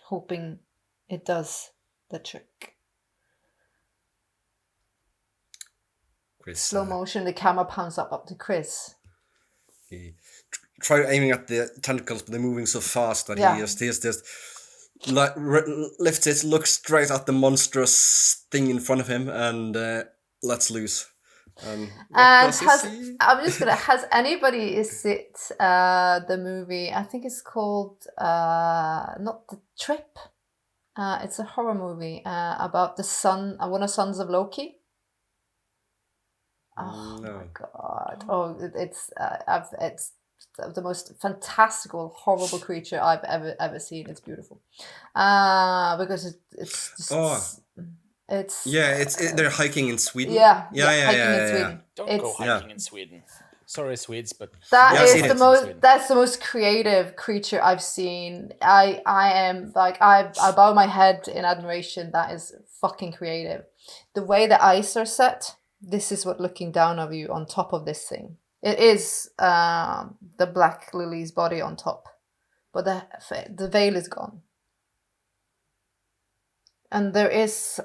hoping it does the trick. Chris, Slow motion, the camera pans up to Chris. He tried aiming at the tentacles, but they're moving so fast that he just lifts it, looks straight at the monstrous thing in front of him, and lets loose. What And does he see? has anybody seen the movie? I think it's called not The Trip. It's a horror movie about the son, one of the sons of Loki. Oh No. my god! Oh, it's the most fantastical, horrible creature I've ever seen. It's beautiful, because it's just, Oh. it's Yeah, they're hiking in Sweden. yeah, Yeah. hiking in Sweden. Don't go It's hiking in Sweden. Sorry, Swedes, but that Yeah, I've is seen the it. most. That's the most creative creature I've seen. I am like I bow my head in admiration. That is fucking creative. The way the eyes are set. This is what looking down of you on top of this thing. It is the black lily's body on top, but the veil is gone. And there is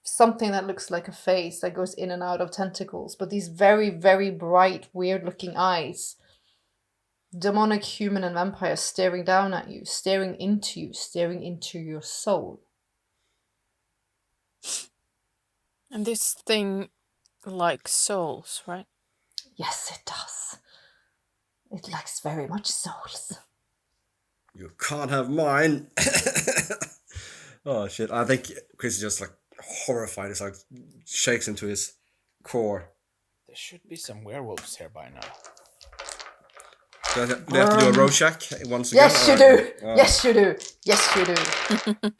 something that looks like a face that goes in and out of tentacles, but these very, very bright, weird-looking eyes. Demonic human and vampire staring down at you, staring into your soul. And this thing likes souls, right? Yes, it does. It likes very much souls. You can't have mine. Oh shit! I think Chris is just like horrified. It's like shakes into his core. there should be some werewolves here by now. Do you have to do a Rorschach once again? Yes, you do. Yes, you do. Yes, you do.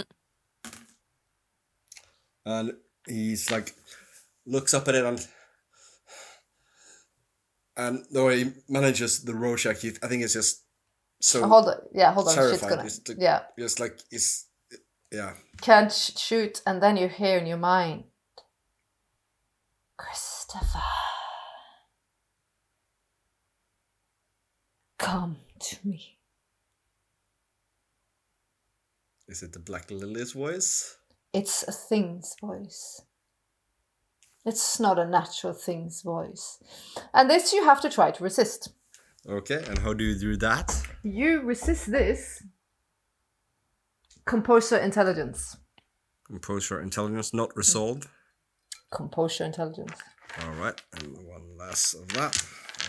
And he's like looks up at it and the way he manages the Rorschach, I think it's just so Hold on. Shit's terrified. gonna. It's like, Yeah. just like it's yeah. Can't shoot, and then you hear in your mind, Christopher, come to me. Is it the Black Lily's voice? It's a thing's voice. It's not a natural thing's voice. And this you have to try to resist. Okay, and how do you do that? You resist this. Composure intelligence. Composure intelligence, not resolve. Composure intelligence. All right, and one last of that,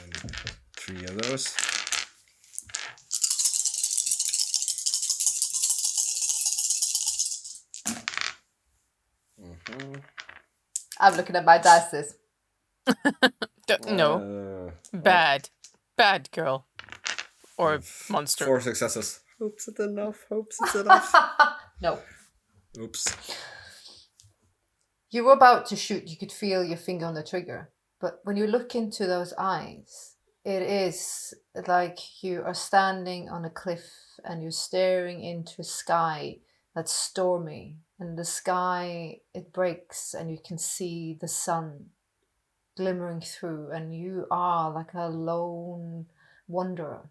and 3 of those. I'm looking at my dice. No. Bad. Bad girl. Or monster. 4 successes. Hopes it's enough. Hopes it's enough. No. Oops. You were about to shoot. You could feel your finger on the trigger. But when you look into those eyes, it is like you are standing on a cliff and you're staring into a sky that's stormy. And the sky, it breaks and you can see the sun glimmering through. And you are like a lone wanderer.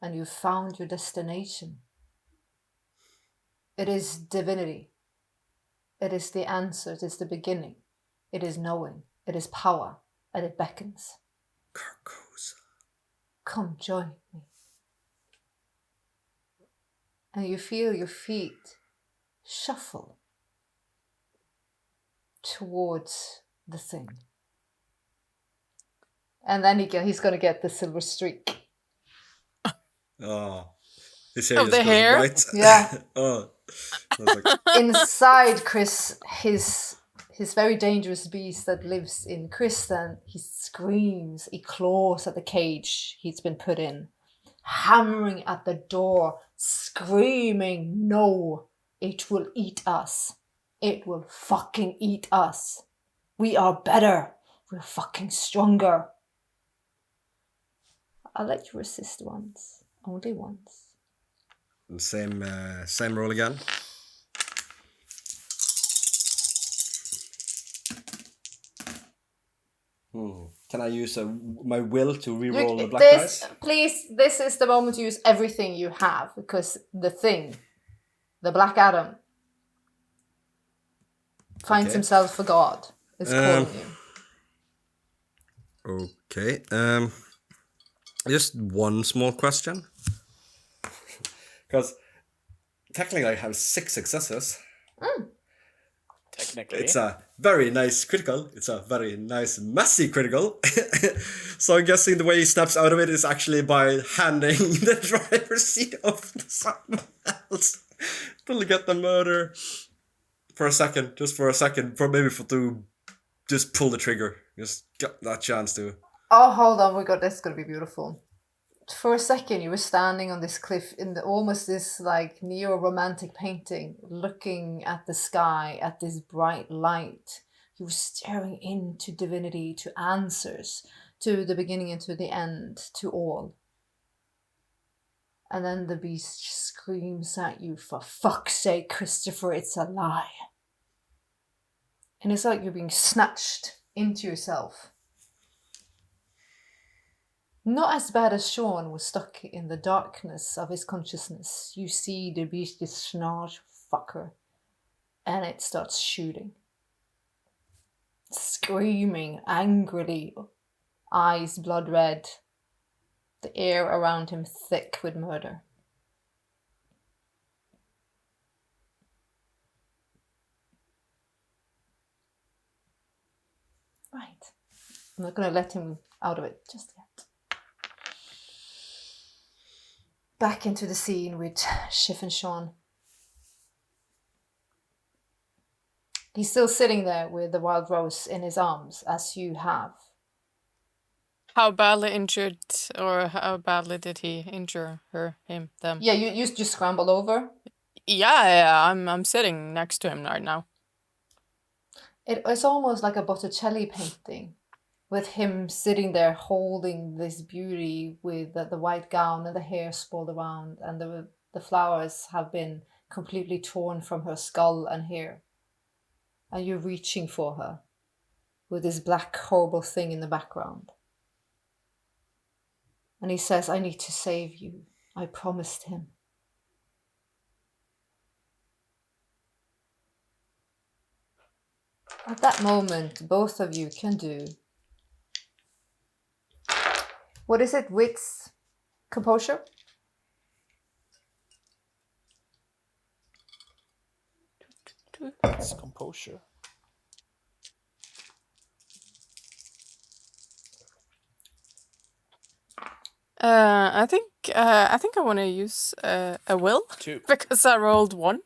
And you've found your destination. It is divinity. It is the answer. It is the beginning. It is knowing. It is power. And it beckons. Carcos. Come join me. And you feel your feet shuffle towards the thing. And then he's going to get the silver streak. Oh. His hair Of just the goes hair? white. Yeah. Oh. I was like, Inside Chris, his very dangerous beast that lives in Chris, then he screams, he claws at the cage he's been put in, hammering at the door, screaming, no, it will eat us. It will fucking eat us. We are better. We're fucking stronger. I'll let you resist once. Only once. same roll again. Can I use my will to re-roll the black dice? Please, this is the moment to use everything you have, because the thing, the Black Adam, finds himself for God. Is calling you. Okay. Just one small question. Because technically I have 6 successes. Technically. It's a very nice critical. It's a very nice messy critical. So I'm guessing the way he snaps out of it is actually by handing the driver's seat off to someone else to get the murder. For a second, just for a second, to just pull the trigger. Just got that chance to. Oh, hold on, that's gonna be beautiful. For a second, you were standing on this cliff in almost this like neo-romantic painting, looking at the sky, at this bright light. You were staring into divinity, to answers, to the beginning and to the end, to all. And then the beast screams at you, "For fuck's sake, Christopher, it's a lie." And it's like you're being snatched into yourself. Not as bad as Sean was stuck in the darkness of his consciousness. You see the beast is snarl fucker, and it starts shooting. Screaming angrily, eyes blood red, the air around him thick with murder. Right. I'm not going to let him out of it just yet. Back into the scene with Shiv and Sean. He's still sitting there with the wild rose in his arms, as you have. How badly injured, or how badly did he injure him, them? Yeah, you just scramble over. Yeah, I'm sitting next to him right now. It's almost like a Botticelli painting, with him sitting there holding this beauty with the white gown and the hair sprawled around, and the flowers have been completely torn from her skull and hair. And you're reaching for her with this black horrible thing in the background. And he says, "I need to save you. I promised him." At that moment, both of you can do... What is it? Wits? Composure? It's composure. I think I want to use a will 2. because I rolled 1.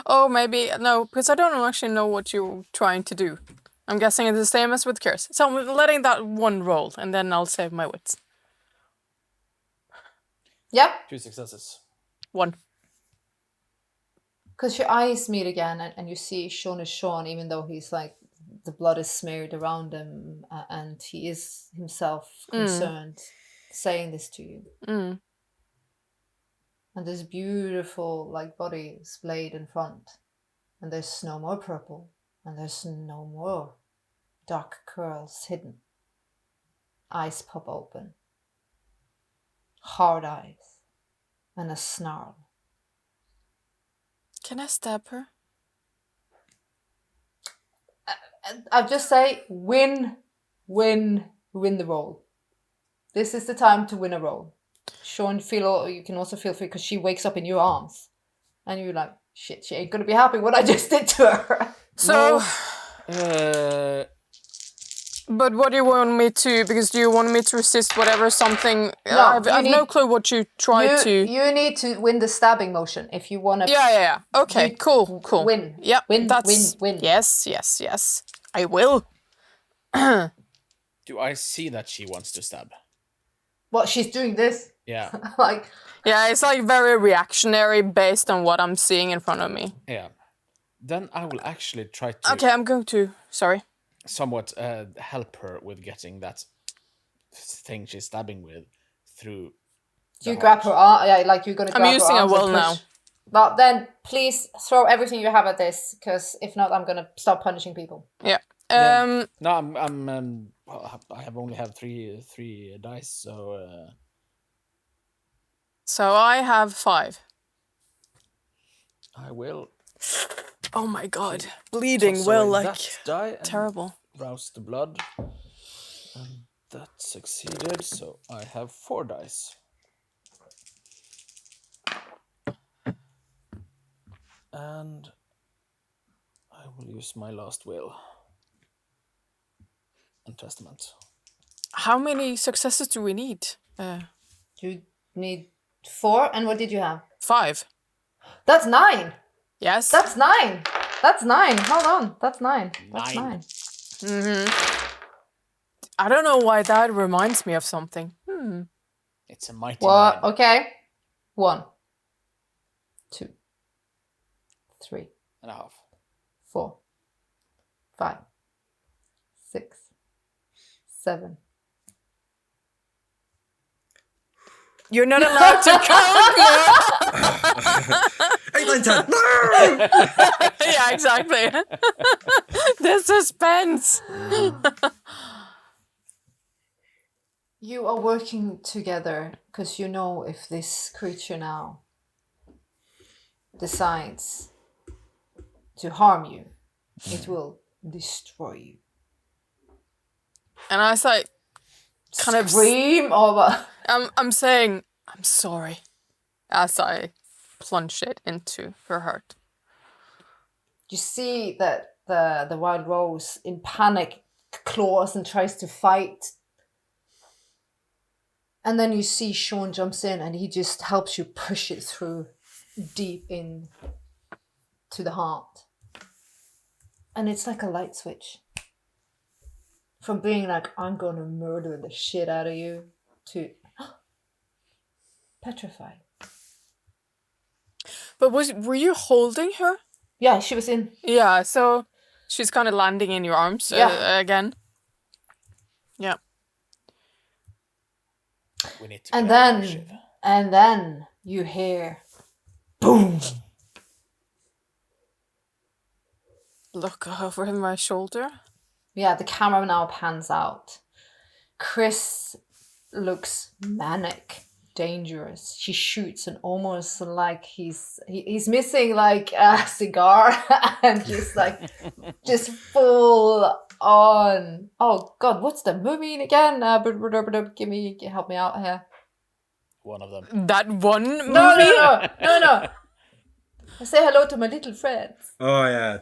Oh, maybe no, because I don't actually know what you're trying to do. I'm guessing it's the same as with curse. So I'm letting that 1 roll, and then I'll save my wits. Yep. 2 successes. 1. Because your eyes meet again, and you see Sean is Sean, even though he's like, the blood is smeared around him, and he is himself concerned, saying this to you. Mm. And this beautiful like body displayed in front, and there's no more purple, and there's no more dark curls hidden. Eyes pop open, hard eyes, and a snarl. Can I stab her? I'll just say win the roll. This is the time to win a roll. Sean, you can also feel free, because she wakes up in your arms, and you're like, shit, she ain't gonna be happy what I just did to her. So, No. but what do you want me to? Because do you want me to resist whatever something? No, I've no clue what you try to. You need to win the stabbing motion if you want to. Yeah. Okay, cool. Win. Yeah, Win. that's Win. Yes. I will. Do I see that she wants to stab? What, she's doing this? Yeah. Like. Yeah, it's like very reactionary based on what I'm seeing in front of me. Yeah. Then I will actually try to... Okay, I'm going to... Sorry. Somewhat help her with getting that thing she's stabbing with through. Do you grab her arm? Yeah, like you're gonna grab her I'm using a arms and will now. push. But then please throw everything you have at this, because if not, I'm gonna start punishing people. Yeah. No, I'm well, I have only have three dice, so. So I have 5. I will. Oh my god, bleeding toss will away like that die and terrible. rouse the blood, and that succeeded. So I have 4 dice. And I will use my last will and testament. How many successes do we need? You need 4, and what did you have? 5. That's 9. Yes. That's 9. That's 9. Hold on. That's 9. That's 9. 9. I don't know why that reminds me of something. It's a mighty What? 9. Okay. 1, 2, 3, And a half. 4, 5, 6, 7. You're not allowed to count. 8, 9, 10. No! Yeah, exactly. The suspense. You are working together because you know if this creature now decides to harm you, it will destroy you. And I was like, kind of Scream over. I'm saying, I'm sorry, as I plunge it into her heart. You see that the wild rose in panic claws and tries to fight. And then you see Sean jumps in and he just helps you push it through deep in to the heart. And it's like a light switch. From being like, I'm gonna murder the shit out of you, to petrified. But were you holding her? Yeah, she was in. Yeah, so she's kind of landing in your arms again. Yeah. We need to And get out of here, Shiv. then you hear boom. Look over my shoulder. Yeah, the camera now pans out. Chris looks manic, dangerous. She shoots and almost like he's missing like a cigar and just full on. Oh God, what's the movie again? Help me out here. One of them. That one movie? No. I say hello to my little friends. Oh, yeah.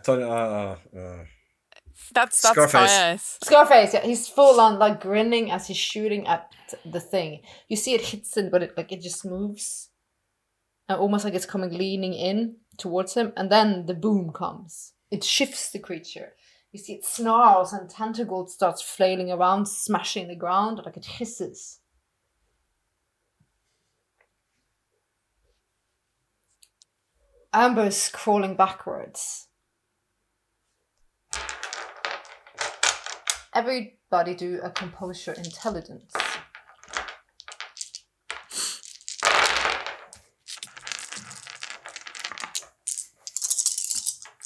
That's Scarface. Scarface, yeah, he's full on like grinning as he's shooting at the thing. You see it hits him, but it just moves, almost like it's coming leaning in towards him, and then the boom comes. It shifts the creature. You see it snarls and tentacles starts flailing around, smashing the ground like it hisses. Amber's crawling backwards. Everybody do a composure intelligence.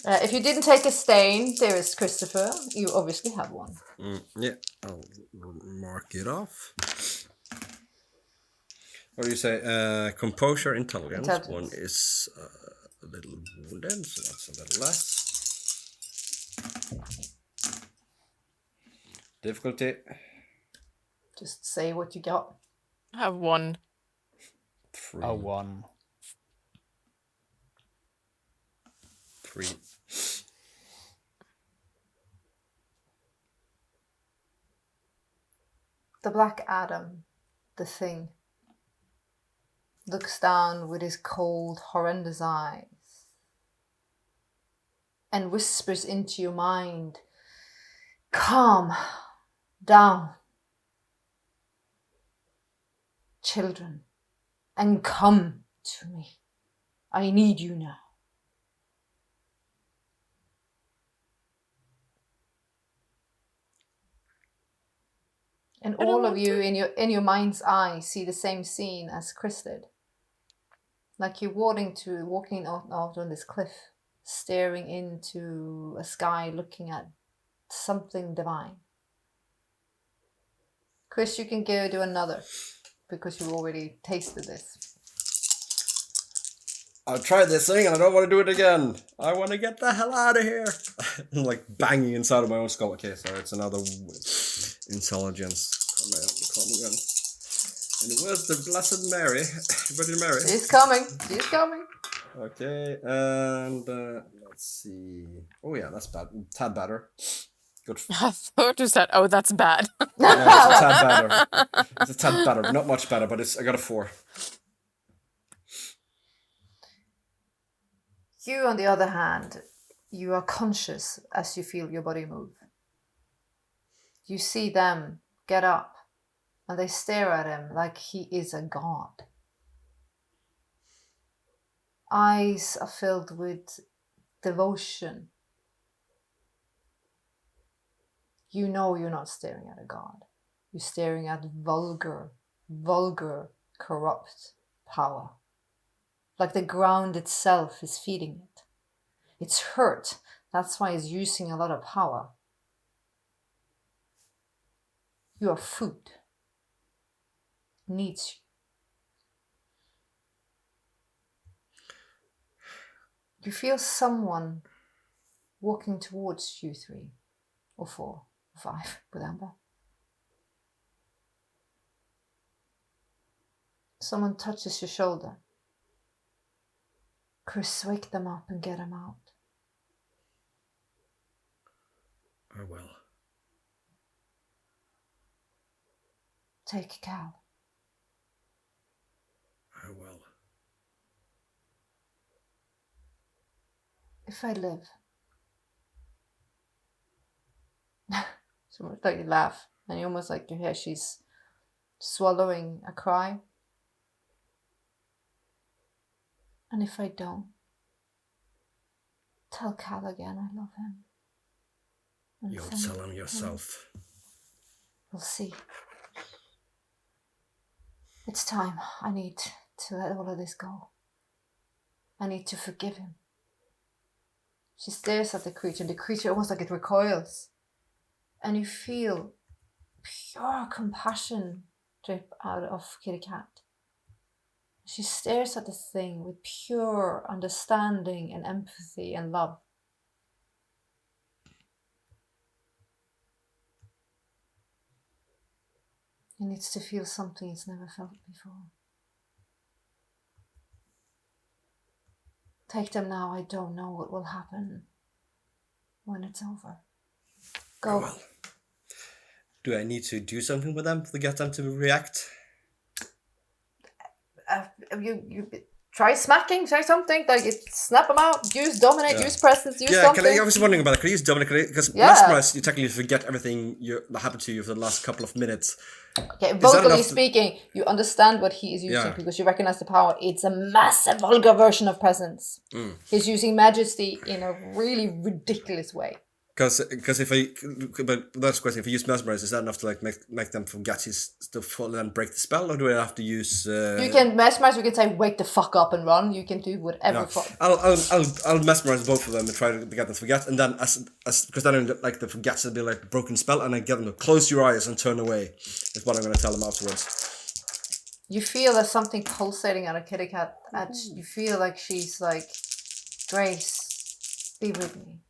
If you didn't take a stain, there is Christopher. You obviously have one. Yeah, I'll mark it off. What do you say? Composure intelligence. One is a little wounded, so that's a little less. Difficulty. Just say what you got. I have 1. 3. A 1. 3. The Black Adam, the thing, looks down with his cold, horrendous eyes and whispers into your mind, calm down, children, and come to me. I need you now. And all of you in your mind's eye see the same scene as Chris did. Like you're walking out on this cliff, staring into a sky, looking at something divine. Chris, you can go do another, because you already tasted this. I've tried this thing and I don't want to do it again. I want to get the hell out of here. I'm like banging inside of my own skull. Okay, so it's another intelligence. Come again. And where's the Blessed Mary? Virgin Mary? She's coming. She's coming. Okay, and let's see. Oh yeah, that's bad. Tad better. Good. I thought you said, "Oh, that's bad." No, it's a tad better. It's a tad better. Not much better, but I got a 4. You, on the other hand, you are conscious as you feel your body move. You see them get up and they stare at him like he is a god. Eyes are filled with devotion. You know you're not staring at a god. You're staring at vulgar, corrupt power. Like the ground itself is feeding it. It's hurt. That's why it's using a lot of power. You are food. Needs you. You feel someone walking towards you 3 or 4 or 5 with Amber. Someone touches your shoulder. Chris, wake them up and get them out. I will. Take Cal. I will. If I live. So like you laugh, and you almost like you hear she's swallowing a cry. And if I don't, tell Cal again I love him. And You'll then tell him yourself. we'll see. It's time. I need to let all of this go. I need to forgive him. She stares at the creature, and the creature almost like it recoils. And you feel pure compassion drip out of Kitty Cat. She stares at the thing with pure understanding and empathy and love. He needs to feel something he's never felt before. Take them now. I don't know what will happen when it's over. Go. Well, do I need to do something with them to get them to react? You try smacking, try something, like snap them out, use dominate, Yeah. use presence, use Yeah, something. I was wondering about it. Could I use Dominic? Because Yeah. mesmerize, you technically forget everything that happened to you for the last couple of minutes. Okay, that vocally enough to- speaking, you understand what he is using Yeah. because you recognize the power. It's a massive, vulgar version of presence. He's using majesty in a really ridiculous way. Because but that's the question. If I use mesmerize, is that enough to like make them forget his stuff and then break the spell, or do I have to use? You can mesmerize. You can say, "Wake the fuck up and run." You can do whatever. I'll mesmerize both of them and try to get them to forget, and then as because then like the forgets will be like broken spell, and I get them to close your eyes and turn away. Is what I'm going to tell them afterwards. You feel there's something pulsating out of Kitty Cat. And you feel like she's like, Grace, be with me.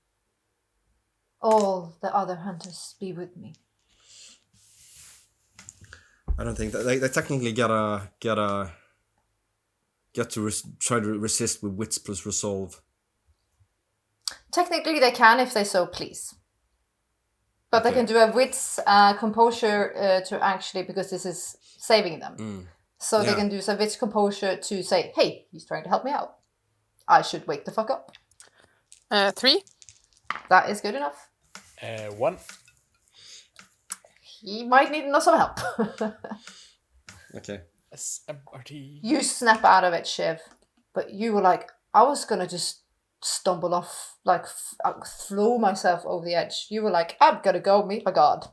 All the other hunters, be with me. I don't think that they technically get to try to resist with wits plus resolve. Technically, they can if they so please. But they can do a wits composure to actually, because this is saving them. So they can do some wits composure to say, hey, he's trying to help me out. I should wake the fuck up. 3. That is good enough. 1. He might need some help. Okay. SMRT. You snap out of it, Shiv. But you were like, I was going to just stumble off, like throw myself over the edge. You were like, I'm going to go meet my God.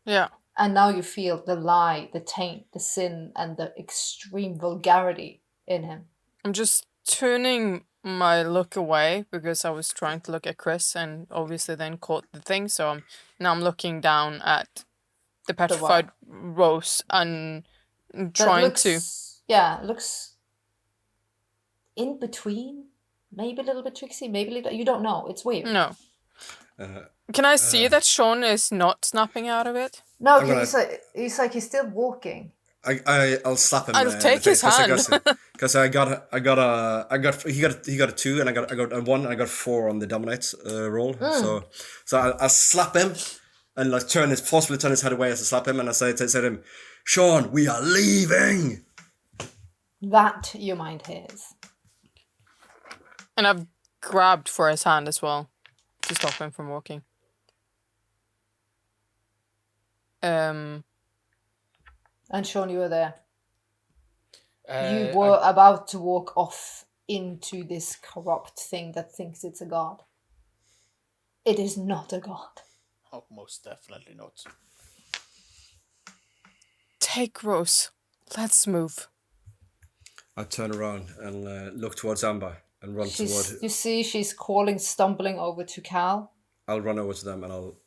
Yeah. And now you feel the lie, the taint, the sin, and the extreme vulgarity in him. I'm just turning my look away because I was trying to look at Chris and obviously then caught the thing. So I'm looking down at the petrified Rose and trying to. Yeah, looks in between. Maybe a little bit tricksy. Maybe a little. You don't know. It's weird. No. Can I see that Sean is not snapping out of it? No, I'm gonna- he's still walking. I'll slap him. I'll take his hand. Because he got a 2 and I got a 1 and I got 4 on the dominate roll. So I slap him and like forcefully turn his head away as I slap him, and I say to him, Sean, we are leaving. That your mind hears. And I've grabbed for his hand as well to stop him from walking. And Sean, you were there. You I- were about to walk off into this corrupt thing that thinks it's a god. It is not a god. Oh, most definitely not. Take Rose. Let's move. I turn around and look towards Amber and run toward. You see, she's calling, stumbling over to Cal. I'll run over to them and I'll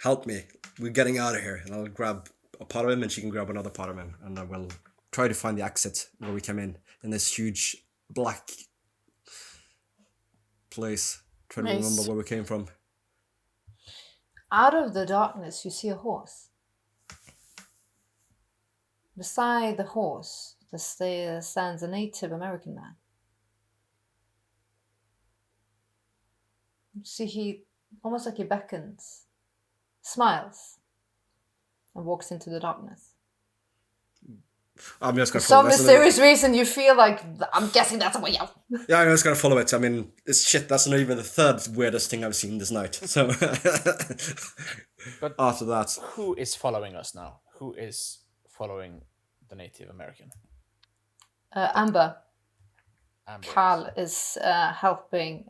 help me. We're getting out of here, and I'll grab a part of him, and she can grab another part of him, and I will try to find the exit where we came in this huge black place. Trying to remember where we came from. Out of the darkness, you see a horse. Beside the horse, there stands a Native American man. You see, he almost like he beckons, smiles, and walks into the darkness. I'm just For gonna some follow it. mysterious reason, you feel like, I'm guessing that's a way out. Yeah, I'm just gonna follow it. I mean, it's shit. That's not even the third weirdest thing I've seen this night. So, But after that, who is following us now? Who is following the Native American? Amber. Amber. Cal is helping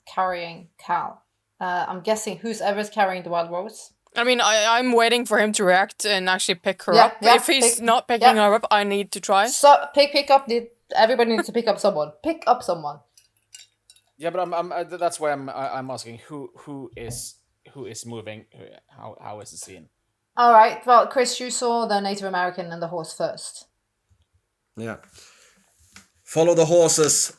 carrying Cal. I'm guessing who's ever's carrying the wild rose. I mean, I'm waiting for him to react and actually pick her Yeah, up. yeah, If he's pick- not picking yeah. her up, I need to try. So pick up everybody needs to pick up someone. Pick up someone. Yeah, but that's why I'm asking who is moving. How is the scene? All right. Well, Chris, you saw the Native American and the horse first. yeah, follow the horses.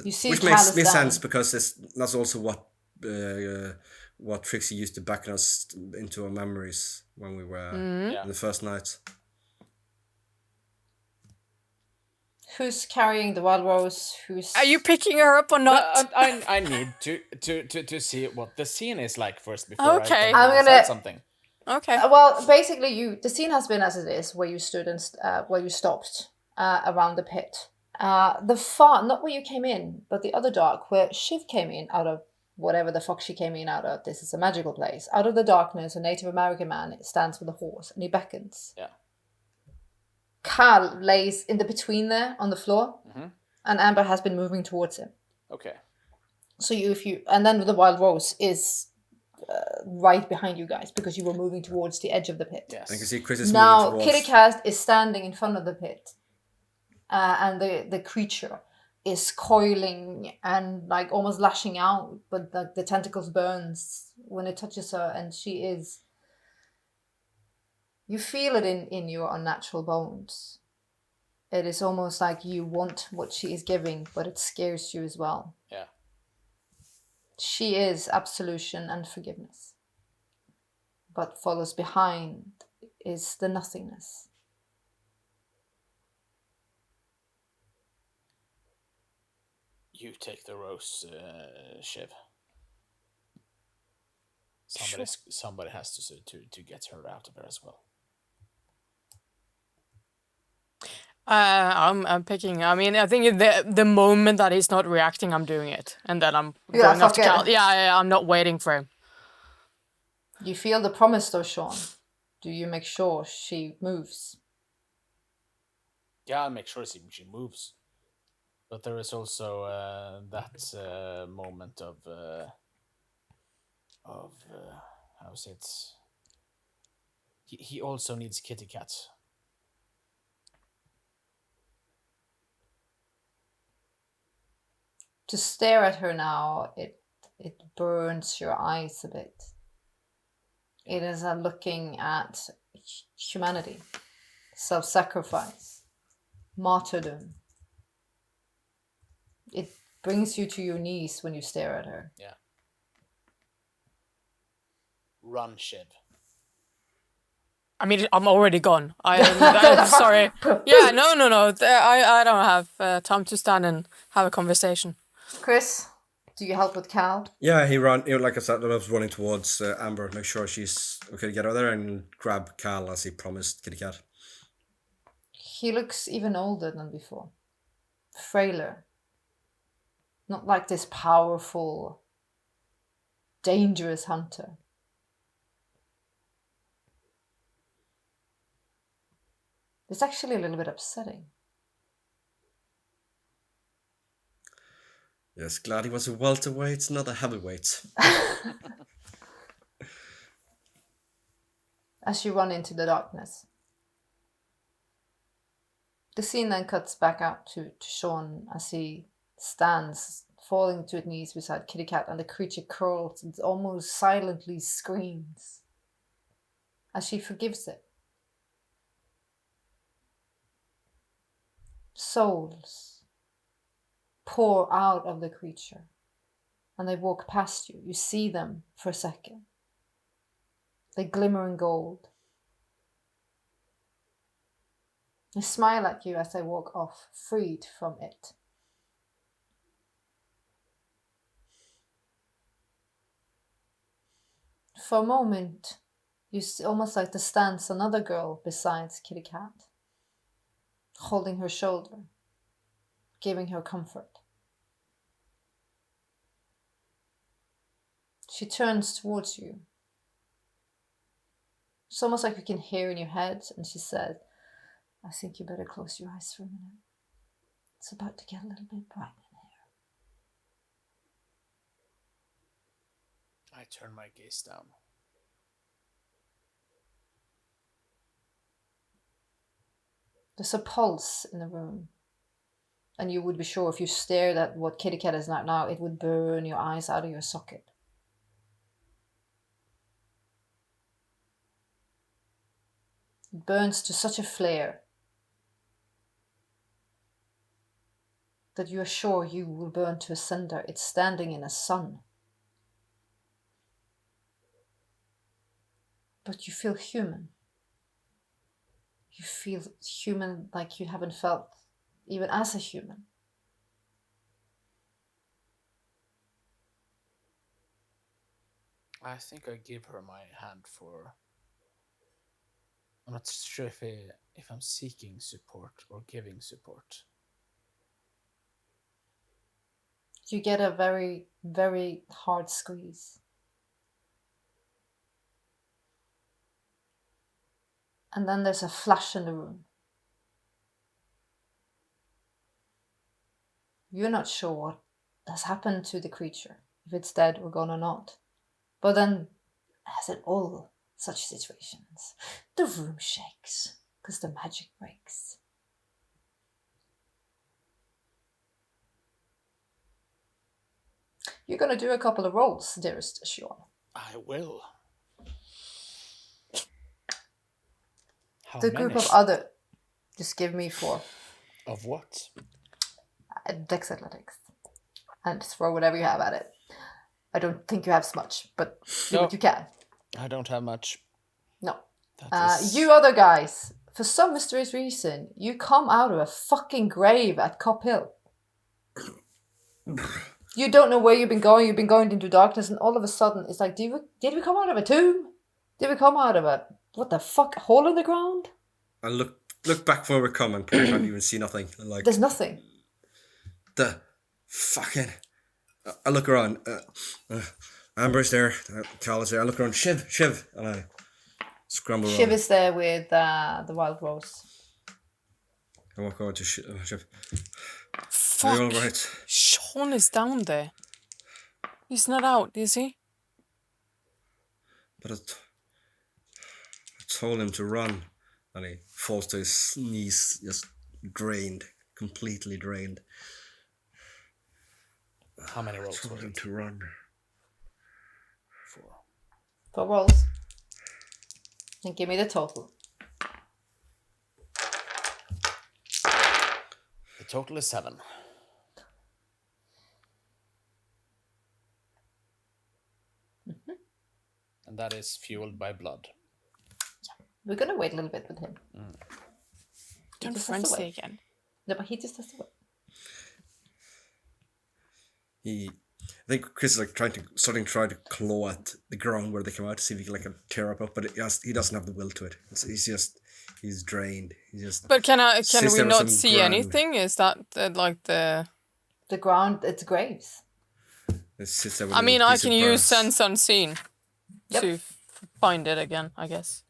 You see Which Cal makes is down. sense because that's also what Trixie used to beckon us into our memories when we were Yeah. in the first night. Who's carrying the wild rose? Who's Are you picking her up or not? I need to see what the scene is like first before Okay. I can I'm gonna- decide something. Okay. Well, basically, the scene has been as it is, where you stood and where you stopped around the pit. Not where you came in, but the other dark, where Shiv came in out of whatever the fuck she came in out of. This is a magical place. Out of the darkness, a Native American man stands with a horse and he beckons. Yeah. Cal lays in the between there on the floor, Mhm. and Amber has been moving towards him. Okay. So and then the wild rose is right behind you guys because you were moving towards the edge of the pit. Yes. I can see Chris is Now, moving towards. Kitty Cat is standing in front of the pit, and the creature is coiling and like almost lashing out, but the tentacles burns when it touches her, and she is. You feel it in your unnatural bones. It is almost like you want what she is giving, but it scares you as well. Yeah. She is absolution and forgiveness. But follows behind is the nothingness. You take the rose, Shiv. Somebody has to get her out of there as well. I'm picking. I mean, I think the moment that he's not reacting, I'm doing it, and then I'm Yeah, going off to fuck it. Cal. Yeah, I'm not waiting for him. You feel the promise though, Sean. Do you make sure she moves? Yeah, I'll make sure she moves. But there is also that moment of how's it? He also needs Kitty Cat. To stare at her now, it burns your eyes a bit. It is a looking at humanity, self-sacrifice, martyrdom. It brings you to your knees when you stare at her. Yeah. Run, Shiv. I mean, I'm already gone. I'm sorry. Yeah, no. I don't have time to stand and have a conversation. Chris, do you help with Cal? Yeah, he ran. Like I said, I was running towards Amber, make sure she's okay to get out there, and grab Cal as he promised Kitty Cat. He looks even older than before. Frailer. Not like this powerful, dangerous hunter. It's actually a little bit upsetting. Yes, glad he was a welterweight, not a heavyweight. As you run into the darkness. The scene then cuts back out to Sean as he stands, falling to his knees beside Kitty Cat, and the creature crawls and almost silently screams as she forgives it. Souls pour out of the creature and they walk past you. You see them for a second. They glimmer in gold. They smile at you as they walk off, freed from it. For a moment, you see almost like there stands another girl besides Kitty Cat, holding her shoulder, giving her comfort. She turns towards you. It's almost like you can hear in your head, and she said, I think you better close your eyes for a minute. It's about to get a little bit bright in here. I turn my gaze down. There's a pulse in the room. And you would be sure if you stared at what Kitty Cat is like now, it would burn your eyes out of your socket. It burns to such a flare that you are sure you will burn to a cinder. It's standing in a sun. But you feel human. You feel human like you haven't felt even as a human. I think I give her my hand for... I'm not sure if I'm seeking support or giving support. You get a very, very hard squeeze. And then there's a flash in the room. You're not sure what has happened to the creature, if it's dead or gone or not. But then, as in all such situations, the room shakes because the magic breaks. You're going to do a couple of rolls, dearest Sean. I will. How The many? group of other... Just give me 4. Of what? Dex Athletics. And throw whatever you have at it. I don't think you have as much, but do what you can. I don't have much. No. That is... You other guys, for some mysterious reason, you come out of a fucking grave at Cop Hill. You don't know where you've been going. You've been going into darkness, and all of a sudden, it's like, did we come out of a tomb? Did we come out of a, what the fuck, hole in the ground? I look back where we're coming, probably can't even see nothing. Like, There's nothing. the fucking... I look around. Amber's there. Cal is there. I look around. Shiv. And I scramble around. Shiv is there with the wild rose. I walk over to Shiv. Fuck. Are you all right? Sean is down there. He's not out, is he? But I told him to run. And he falls to his knees, just drained. Completely drained. How many rolls I told were him it? to run. 4. 4 rolls. And give me the total. The total is 7. And and that is fueled by blood. We're gonna wait a little bit with him. Don't just has to frenzy wait. again. No, but he just has to wait. I think Chris is like trying to claw at the ground where they come out to see if he can like tear up, but he doesn't have the will to it. He's drained. He's just. But can sits we there with not some see ground. anything? Is that like the? The ground, it's graves. It sits there with I a mean, little I piece can of use grass. sense unseen Yep. to find it again, I guess.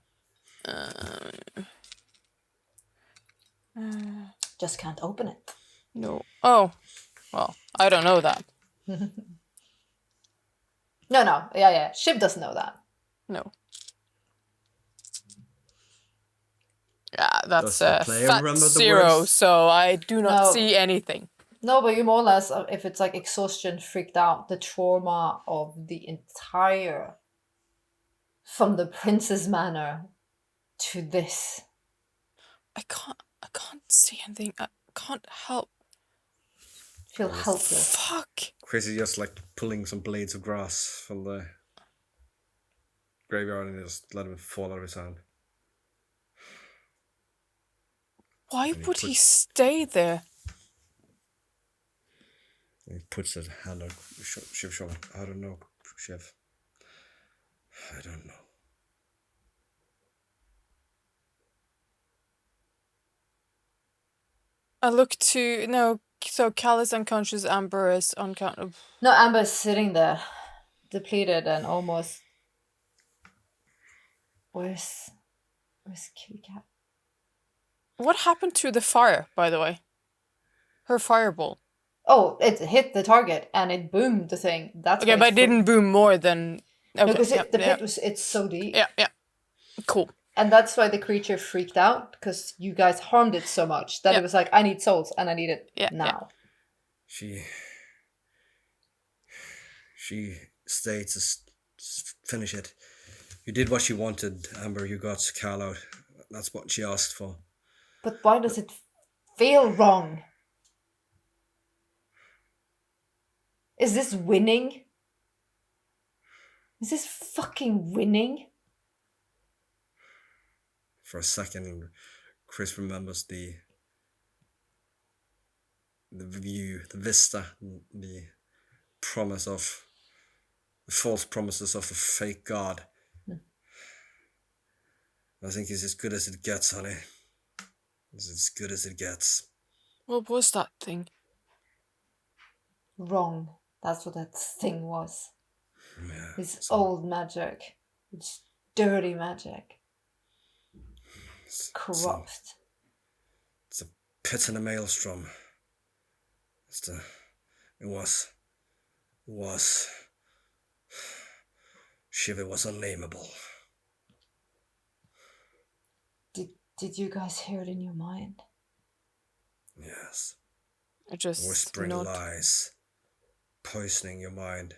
Just can't open it. No. Oh, well, I don't know that. No. Yeah. Shiv doesn't know that. No. Yeah, that's Does the player fat remember the 0, words? so I do not No. see anything. No, but you more or less, if it's like exhaustion, freaked out, the trauma of the entire, from the Prince's Manor to this. I can't see anything. I can't help. Feel helpless. Fuck. Chris is just like pulling some blades of grass from the graveyard and just let him fall out of his hand. Why And he would he puts- stay there? He puts his hand on Shiv's shoulder. I don't know, Shiv. I don't know. I look to no. So Cal is unconscious. Amber is unconscious. No, Amber's sitting there, depleted and almost. Where's Kitty Cat? What happened to the fire, by the way? Her fireball. Oh, it hit the target and it boomed the thing. That's Okay, what but it didn't boom more than. Okay, because yeah, the yeah, pit it's so deep. yeah. Cool. And that's why the creature freaked out, because you guys harmed it so much that Yeah. it was like, I need souls and I need it Yeah, now. She stayed to finish it. You did what she wanted, Amber. You got Cal out. That's what she asked for. But why does it feel wrong? Is this winning? Is this fucking winning? For a second, Chris remembers the view, the vista, the promise of the false promises of a fake god. I think it's as good as it gets, honey. It's as good as it gets. What was that thing? Wrong. That's what that thing was. Yeah. It's old magic. It's dirty magic. Corrupt. It's a pit in a maelstrom. It was. Shiv, it was unnameable. Did you guys hear it in your mind? Yes. I just Whispering nod. lies, poisoning your mind,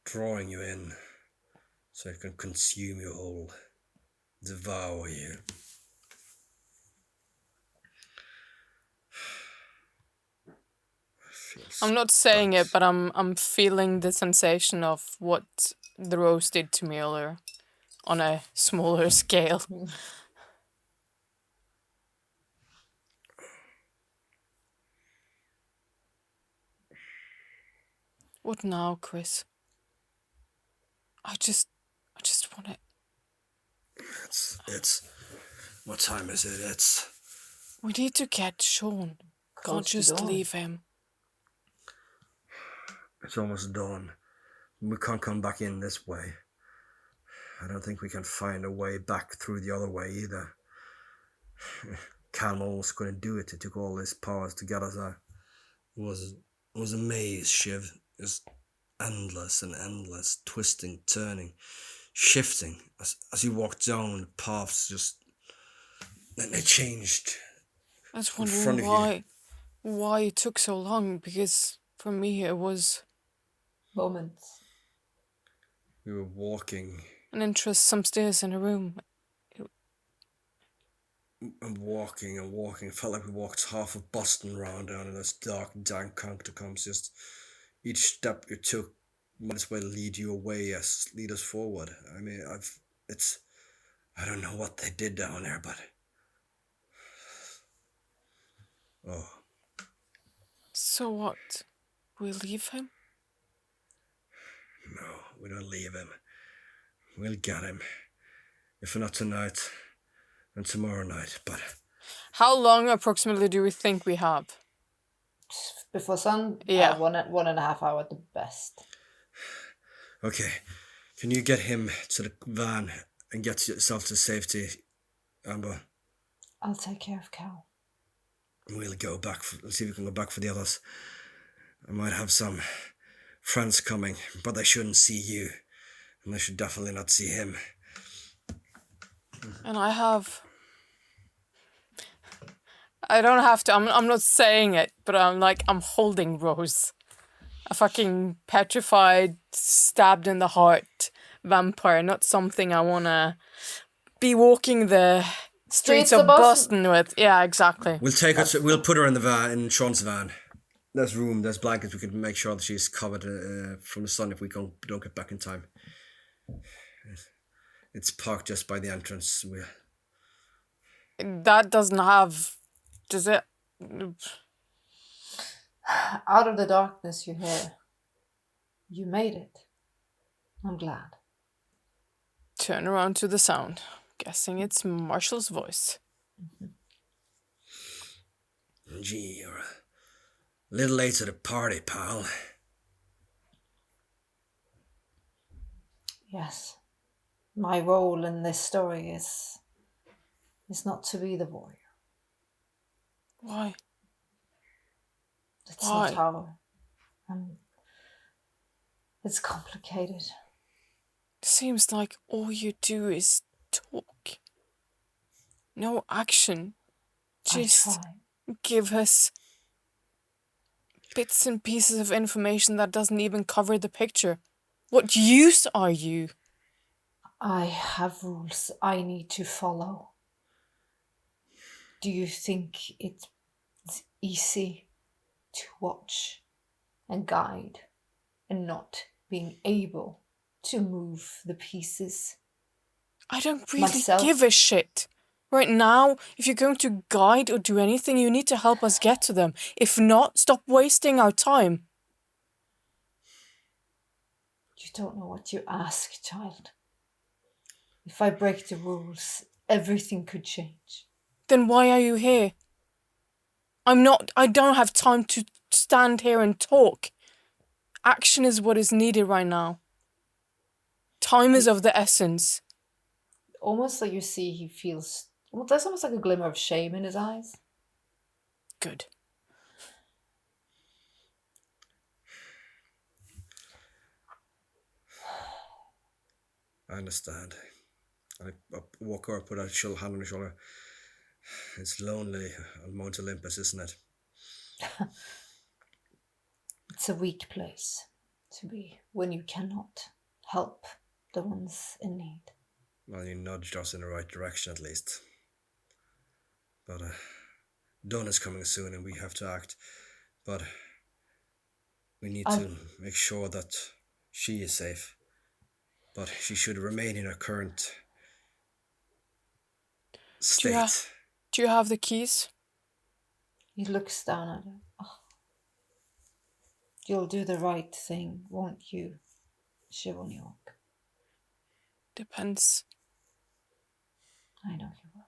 drawing you in so it can consume you whole, devour you. I'm not saying it, but I'm feeling the sensation of what the rose did to me earlier, on a smaller scale. What now, Chris? I just want to. It's. What time is it? It's. We need to get Sean. Can't Close to just dawn. leave him. It's almost dawn. We can't come back in this way. I don't think we can find a way back through the other way either. Calmos couldn't do it. It took all his powers to get us out. It was a maze, Shiv. Just endless and endless, twisting, turning, shifting. As you walked down, the paths just... They changed. I was In front wondering of why it took so long, because for me it was Moments. We were walking an interest, some stairs in a room. and walking and walking. It felt like we walked half of Boston round down in this dark, dank catacombs. Just each step you took might as well lead you away as lead us forward. I mean, I don't know what they did down there, but oh So what? We leave him? no, we don't leave him. We'll get him. If not tonight, then tomorrow night. But How long approximately do we think we have? Before sun, Yeah. 1.5 hours at the best. okay, can you get him to the van and get yourself to safety, Amber? I'll take care of Cal. We'll go back. Let's see if we can go back for the others. I might have some friends coming, but they shouldn't see you, and they should definitely not see him. And I don't have to. I'm not saying it, but I'm holding Rose, a fucking petrified, stabbed in the heart vampire. Not something I wanna be walking the streets of Boston with. Yeah, exactly. We'll take her. We'll put her in the van, in Sean's van. There's room. There's blankets. We can make sure that she's covered from the sun if we don't get back in time. It's parked just by the entrance. That doesn't have. Does it? Out of the darkness, you hear. You made it. I'm glad. Turn around to the sound. Guessing it's Marshall's voice. Gee, you're a little late to the party, pal. Yes. My role in this story is not to be the warrior. Why? It's Why? not how. It's complicated. Seems like all you do is talk. No action. Just I try. give us bits and pieces of information that doesn't even cover the picture. What use are you? I have rules I need to follow. Do you think it's easy to watch and guide and not being able to move the pieces? I don't really Myself. give a shit. Right now, if you're going to guide or do anything, you need to help us get to them. If not, stop wasting our time. You don't know what you ask, child. If I break the rules, everything could change. Then why are you here? I don't have time to stand here and talk. Action is what is needed right now. Time is of the essence. Almost like you see he feels... Well, there's almost like a glimmer of shame in his eyes. Good. I understand. I walk over, put a hand on his shoulder. It's lonely on Mount Olympus, isn't it? It's a weak place to be when you cannot help the ones in need. Well, you nudged us in the right direction at least. But Dawn is coming soon and we have to act. But we need to make sure that she is safe. But she should remain in her current state. Do you have the keys? He looks down at her. Oh. You'll do the right thing, won't you, Shiv? Depends. I know you will.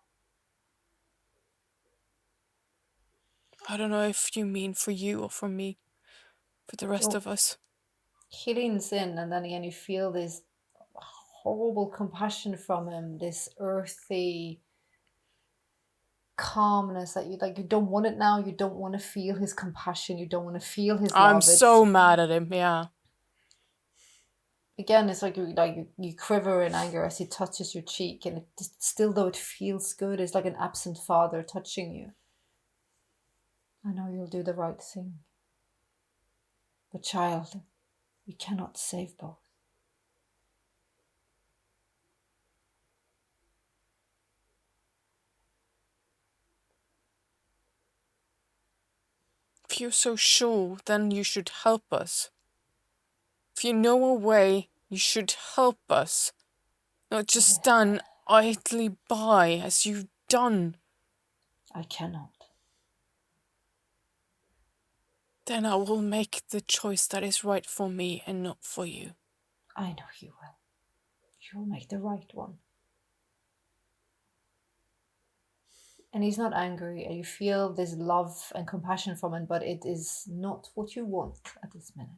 I don't know if you mean for you or for me. For the rest of us. He leans in and then again you feel this horrible compassion from him, this earthy calmness that you don't want it now. You don't want to feel his compassion. You don't want to feel his love. I'm so mad at him, yeah. Again, it's like you quiver in anger as he touches your cheek, and still though it feels good, it's like an absent father touching you. I know you'll do the right thing. But child, we cannot save both. If you're so sure, then you should help us. If you know a way, you should help us. Not just stand idly by as you've done. I cannot. Then I will make the choice that is right for me and not for you. I know you will. You will make the right one. And he's not angry, and you feel this love and compassion from him, but it is not what you want at this minute.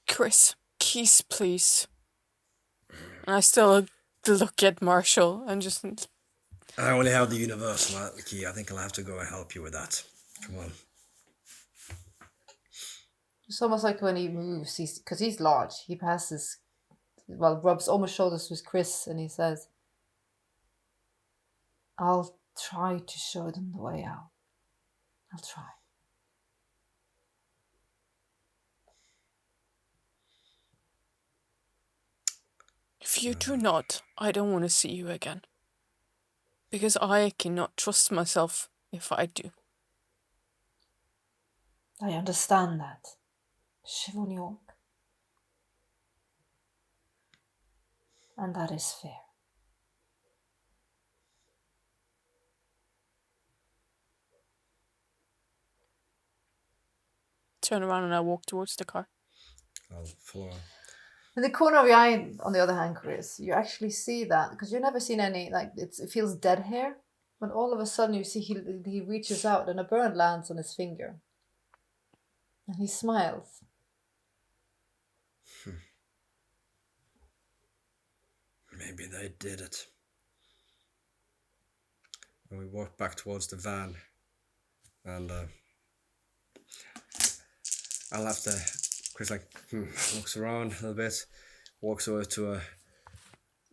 Chris, keys, please. And I still look at Marshall and just... I only have the universal key. I think I'll have to go and help you with that. Come on. It's almost like when he moves, because he's large, he passes, rubs almost shoulders with Chris, and he says, I'll try to show them the way out. I'll try. If you do not, I don't want to see you again. Because I cannot trust myself if I do. I understand that. Shiv on York. And that is fair. Turn around and I walk towards the car. I'll follow. In the corner of your eye, on the other hand, Chris, you actually see that, because you've never seen any, it feels dead here, but all of a sudden you see he reaches out and a burn lands on his finger. And he smiles. Maybe they did it. And we walk back towards the van, and I'll have to. Chris walks around a little bit, walks over to a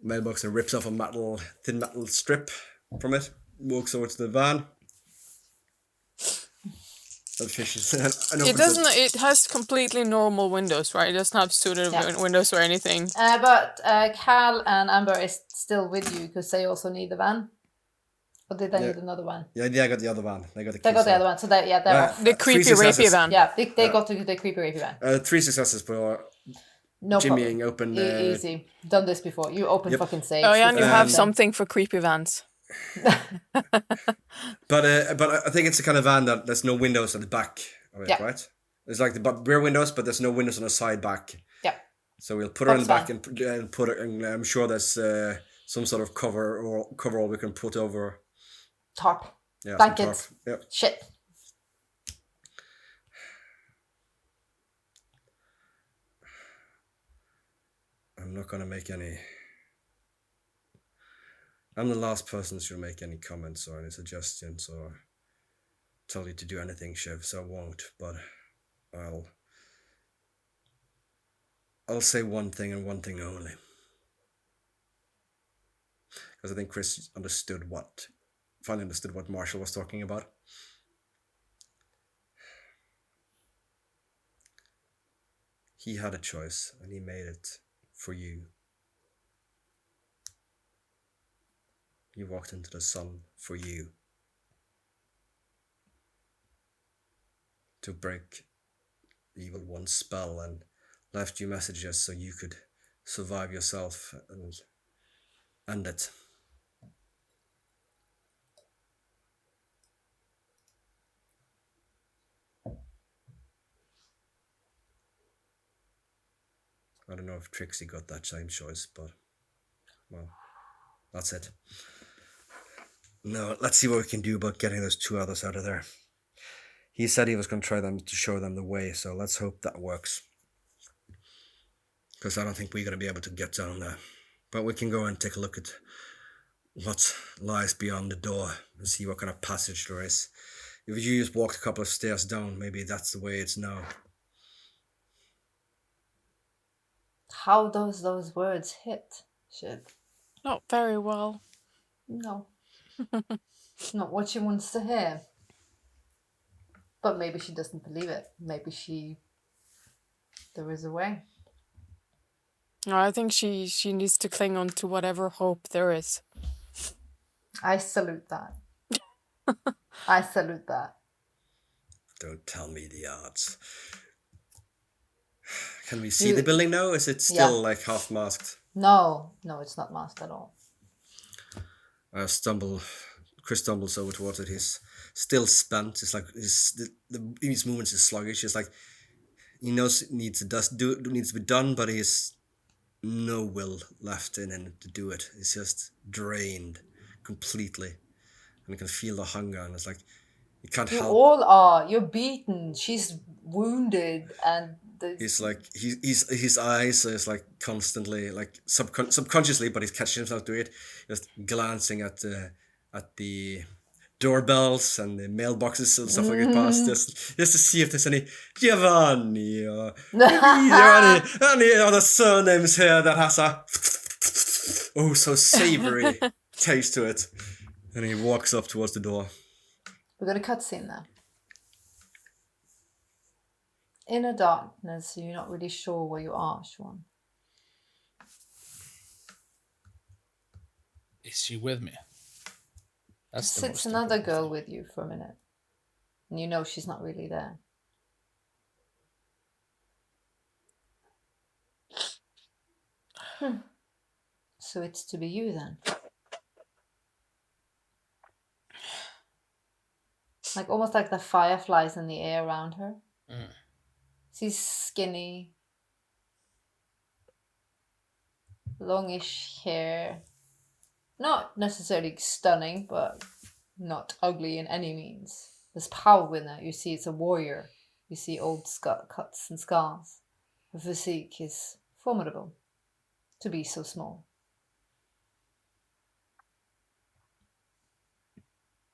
mailbox and rips off a thin metal strip from it. Walks over to the van. It doesn't. It has completely normal windows, right? It doesn't have suited windows or anything. But Cal and Amber is still with you because they also need the van. Or did they need another one? Yeah, they got the other van. They got the other one. So they're off. The creepy rapey van. Yeah, they got the creepy rapey van. 3 successes for no Jimmying problem. open. Easy. Done this before. You open fucking safes. Oh yeah, and you have something for creepy vans. But I think it's the kind of van that there's no windows at the back of it, right? There's like the rear windows, but there's no windows on the side back. Yeah. So we'll put her in the back and put it. And I'm sure there's some sort of cover we can put over. Tarp. Yeah. Blankets. Yep. Shit. I'm not gonna make any. I'm the last person to make any comments or any suggestions or tell you to do anything, Shiv, so I won't, but I'll say one thing and one thing only. Because I think Chris finally understood what Marshall was talking about. He had a choice and he made it for you. He walked into the sun for you. To break the evil one's spell and left you messages so you could survive yourself and end it. I don't know if Trixie got that same choice, but well, that's it. No, let's see what we can do about getting those 2 others out of there. He said he was going to try to show them the way, so let's hope that works. Because I don't think we're going to be able to get down there. But we can go and take a look at what lies beyond the door and see what kind of passage there is. If you just walked a couple of stairs down, maybe that's the way it's now. How does those words hit, Shiv? Not very well. No. Not what she wants to hear. But maybe she doesn't believe it. Maybe there is a way. No, I think she needs to cling on to whatever hope there is. I salute that. I salute that. Don't tell me the odds. Can we see the building now? Is it still like half masked? No, it's not masked at all. Chris stumbles over towards it. He's still spent. It's like his movements is sluggish. It's like he knows it needs to be done, but he's no will left in him to do it. He's just drained completely, and you can feel the hunger. And it's like you can't You help. all are. You're beaten. She's wounded, and He's like his eyes is like constantly like subconsciously, but he's catching himself doing it, just glancing at the doorbells and the mailboxes and stuff like it past, just to see if there's any Giovanni or any other surnames here that has a so savory taste to it. And he walks up towards the door. We're gonna cutscene there. Inner darkness, you're not really sure where you are, Sean. Is she with me? That's the Sits most another important girl thing. with you for a minute. And you know she's not really there. So it's to be you then. Like almost like the fireflies in the air around her. She's skinny, longish hair. Not necessarily stunning, but not ugly in any means. There's power in her. You see it's a warrior. You see old cuts and scars. Her physique is formidable to be so small.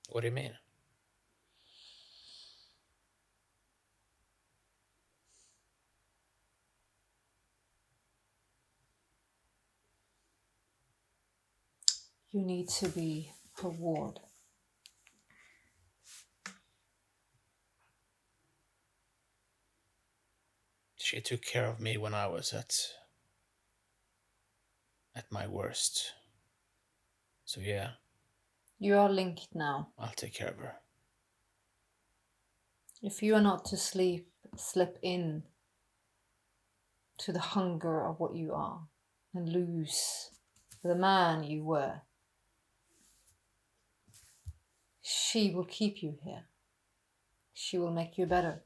What do you mean? You need to be her ward. She took care of me when I was at my worst. So yeah, You are linked now. I'll take care of her. If you are not to slip in to the hunger of what you are and lose the man you were, she will keep you here. She will make you better.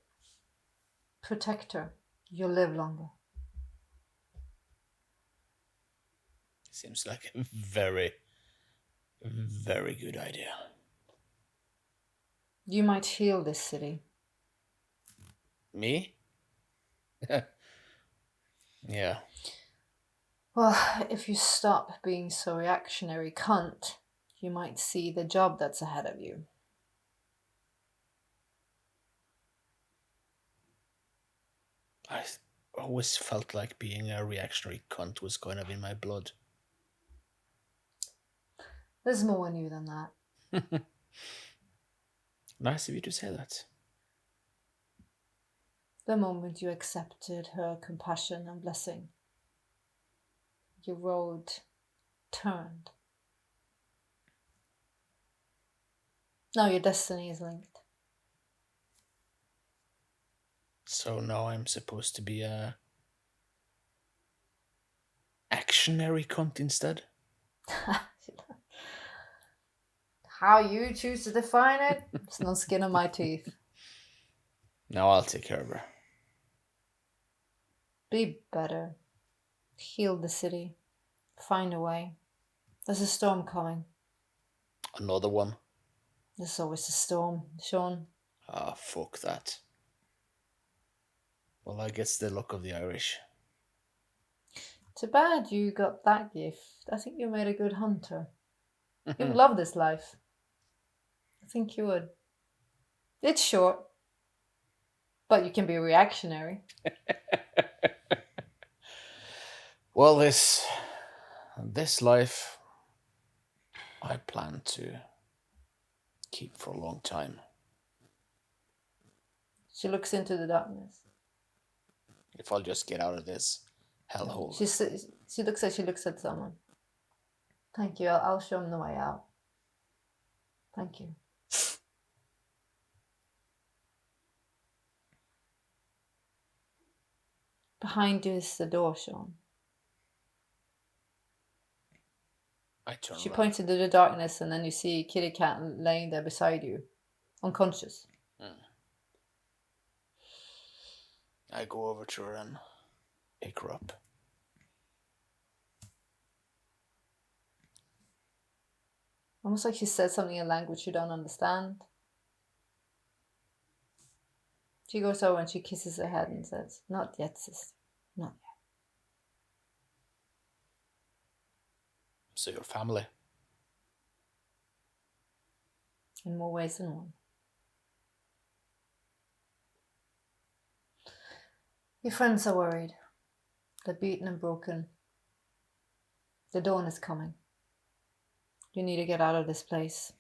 Protect her. You'll live longer. Seems like a very, very good idea. You might heal this city. Me? Yeah. Well, if you stop being so reactionary cunt, you might see the job that's ahead of you. I always felt like being a reactionary cunt was kind of in my blood. There's more in you than that. Nice of you to say that. The moment you accepted her compassion and blessing, your road turned. Now your destiny is linked. So now I'm supposed to be a actionary cunt instead? How you choose to define it, it's no skin on my teeth. Now I'll take care of her. Be better. Heal the city. Find a way. There's a storm coming. Another one? There's always a storm, Sean. Ah, fuck that. Well, I guess the luck of the Irish. Too bad you got that gift. I think you made a good hunter. You love this life. I think you would. It's short, but you can be reactionary. Well, this life I plan to keep for a long time. She looks into the darkness. If I'll just get out of this hellhole. She looks at someone. Thank you. I'll show him the way out. Thank you. Behind you is the door, Sean. I turn She around. points into the darkness, and then you see Kitty Cat laying there beside you, unconscious. I go over to her and pick her up. Almost like she said something in language you don't understand. She goes over and she kisses her head and says, "Not yet, sister. Not yet." So your family. In more ways than one. Your friends are worried. They're beaten and broken. The dawn is coming. You need to get out of this place.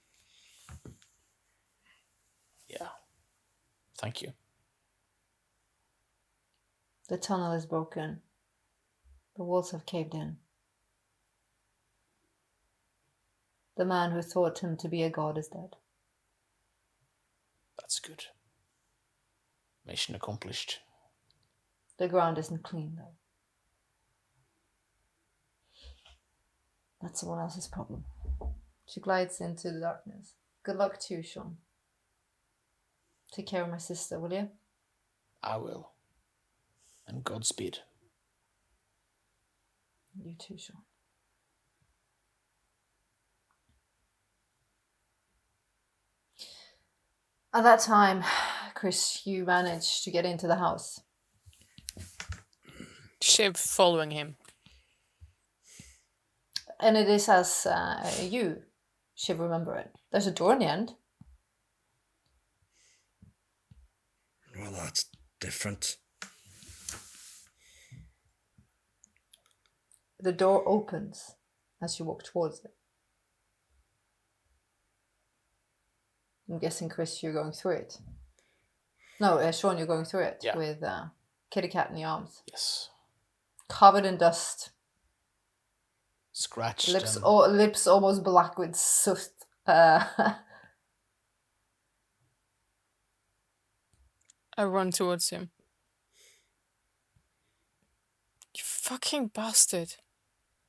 Yeah. Thank you. The tunnel is broken. The walls have caved in. The man who thought him to be a god is dead. That's good. Mission accomplished. The ground isn't clean, though. That's someone else's problem. She glides into the darkness. Good luck to you, Sean. Take care of my sister, will you? I will. And Godspeed. You too, Sean. At that time, Chris, you managed to get into the house. Shiv following him. And it is as you should remember it. There's a door in the end. Well, that's different. The door opens as you walk towards it. I'm guessing, Chris, you're going through it. No, Sean, you're going through it with Kitty Cat in the arms. Yes. Covered in dust. Scratched. Lips almost black with soot. I run towards him. You fucking bastard.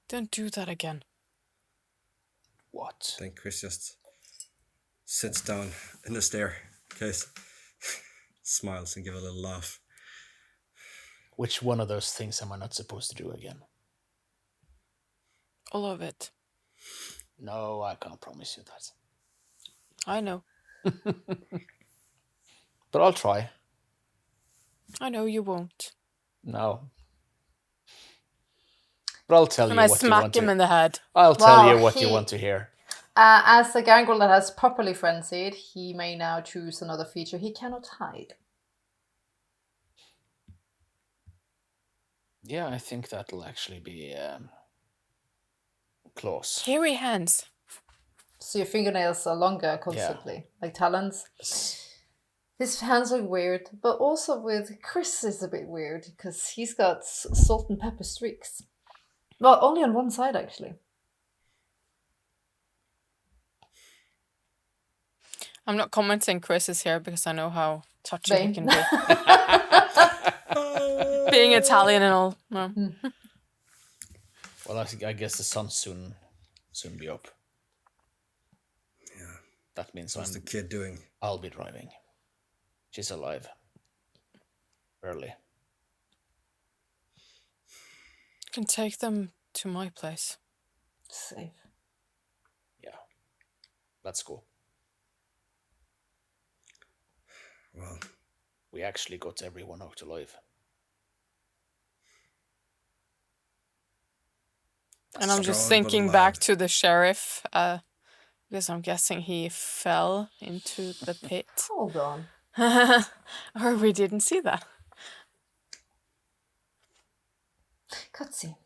Don't do that again. What? Then Chris just sits down in the staircase, smiles and gives a little laugh. Which one of those things am I not supposed to do again? All of it. No, I can't promise you that. I know. But I'll try. I know you won't. No. But I'll tell And you I what you want smack him to. in the head. I'll tell Well, you what you want to hear. As a gangrel that has properly frenzied, he may now choose another feature. He cannot hide. Yeah, I think that'll actually be claws. Hairy hands. So your fingernails are longer constantly, like talons. Yes. His hands are weird, but also with Chris is a bit weird because he's got salt and pepper streaks. Well, only on one side actually. I'm not commenting Chris is here because I know how touchy he Vain. can be. Being Italian and all. No. Well, I guess the sun's soon be up. Yeah. That means What's the kid doing? I'll be driving. She's alive. Early. You can take them to my place. Safe. Yeah. Let's go. Well, We actually got everyone out alive. And I'm just strong but thinking loud. back to the sheriff, because I'm guessing he fell into the pit. Hold on. Or we didn't see that. Cutscene.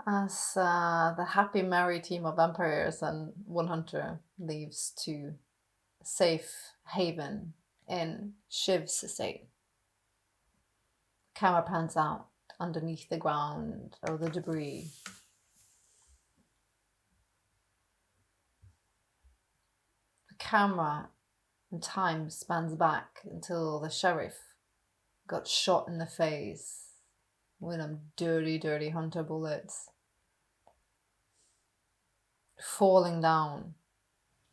As the happy merry team of vampires and one hunter leaves to safe haven in Shiv's estate. Camera pans out underneath the ground or the debris. The camera and time spans back until the sheriff got shot in the face with them dirty, dirty hunter bullets, falling down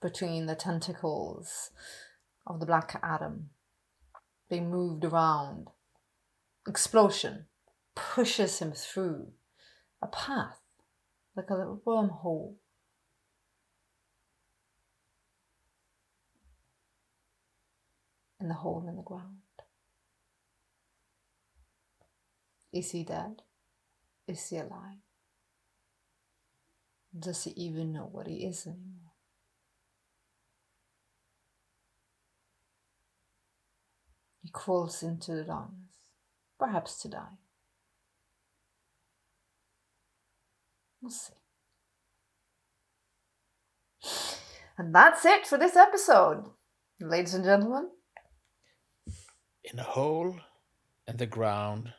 between the tentacles of the Black Adam, being moved around. Explosion pushes him through a path, like a little wormhole. In the hole in the ground. Is he dead? Is he alive? Does he even know what he is anymore? He crawls into the darkness, perhaps to die. We'll see. And that's it for this episode, ladies and gentlemen. In a hole in the ground,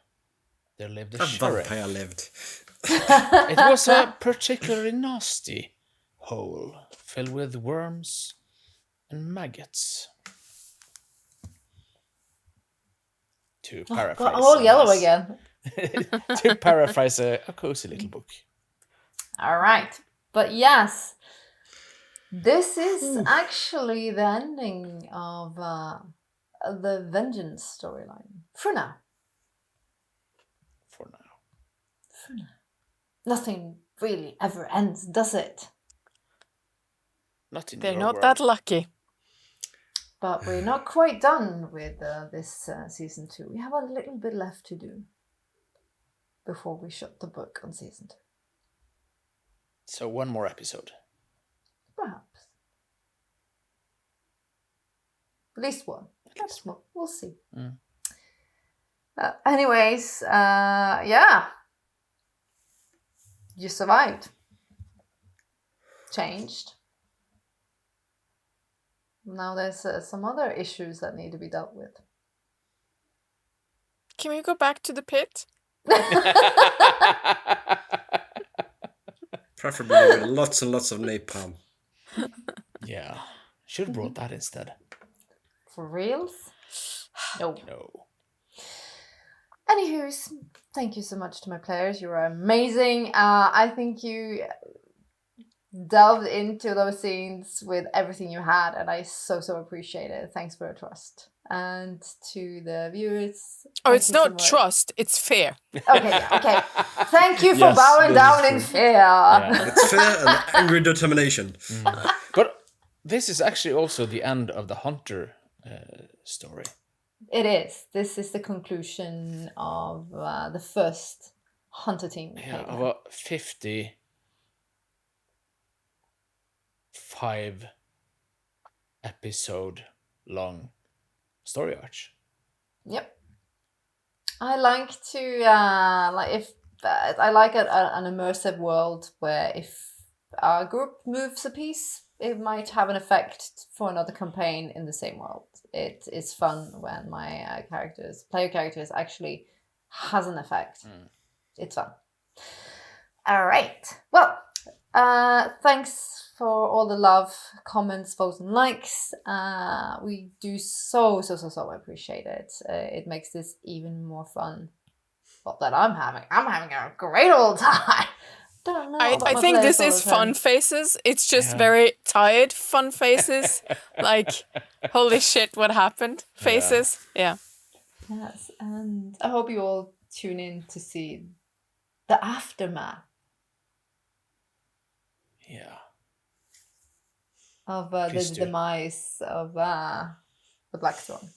there lived a A sheriff. vampire lived. It was a particularly nasty hole filled with worms and maggots. To paraphrase. God, I'm all yellow again. To paraphrase a cozy little book. All right. But yes, this is actually the ending of the Vengeance storyline. For now. For now. For now. Nothing really ever ends, does it? Not in They're your not world. that lucky. But we're not quite done with this season 2. We have a little bit left to do before we shut the book on season 2. So one more episode. Perhaps. At least one. Perhaps more. We'll see. Anyways, yeah. You survived. Changed. Now there's some other issues that need to be dealt with. Can we go back to the pit? Preferably with lots and lots of napalm. Yeah. Should have brought that instead. For reals? No. No. Anywho's, thank you so much to my players. You were amazing. I think you delved into those scenes with everything you had, and I so appreciate it. Thanks for your trust. And to the viewers, Oh, thank it's you so not much. trust, it's fear. Okay, yeah, okay. Thank you for Yes, bowing that is down in true. fear. Yeah. It's fair and angry determination. But this is actually also the end of the Hunter story. It is. This is the conclusion of the first Hunter team. Yeah, of a 55 episode long story arch. Yep. I like to I like an immersive world where if our group moves a piece, it might have an effect for another campaign in the same world. It is fun when my player characters actually has an effect. It's fun. All right. Well, thanks for all the love, comments, votes, and likes. We do so appreciate it. It makes this even more fun. Not that I'm having a great old time. Don't know. I about my think players this all is the time. fun faces. It's just Yeah. very tired fun faces. Like, holy shit, what happened? Faces. Yeah. Yes, and I hope you all tune in to see the aftermath Yeah. of the Please do. demise of the Black Swan.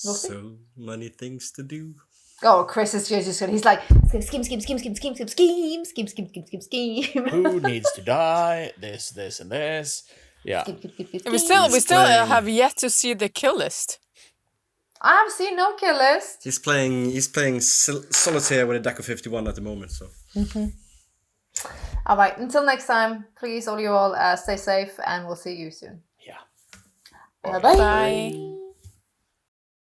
We'll see. So many things to do. Oh, Chris is just he's like scheme. Who needs to die? This, and this. Yeah. We still playing- have yet to see the kill list. I have seen no kill list. He's playing solitaire with a deck of 51 at the moment. So All right, until next time, please all stay safe, and we'll see you soon. Yeah. Bye bye. Bye.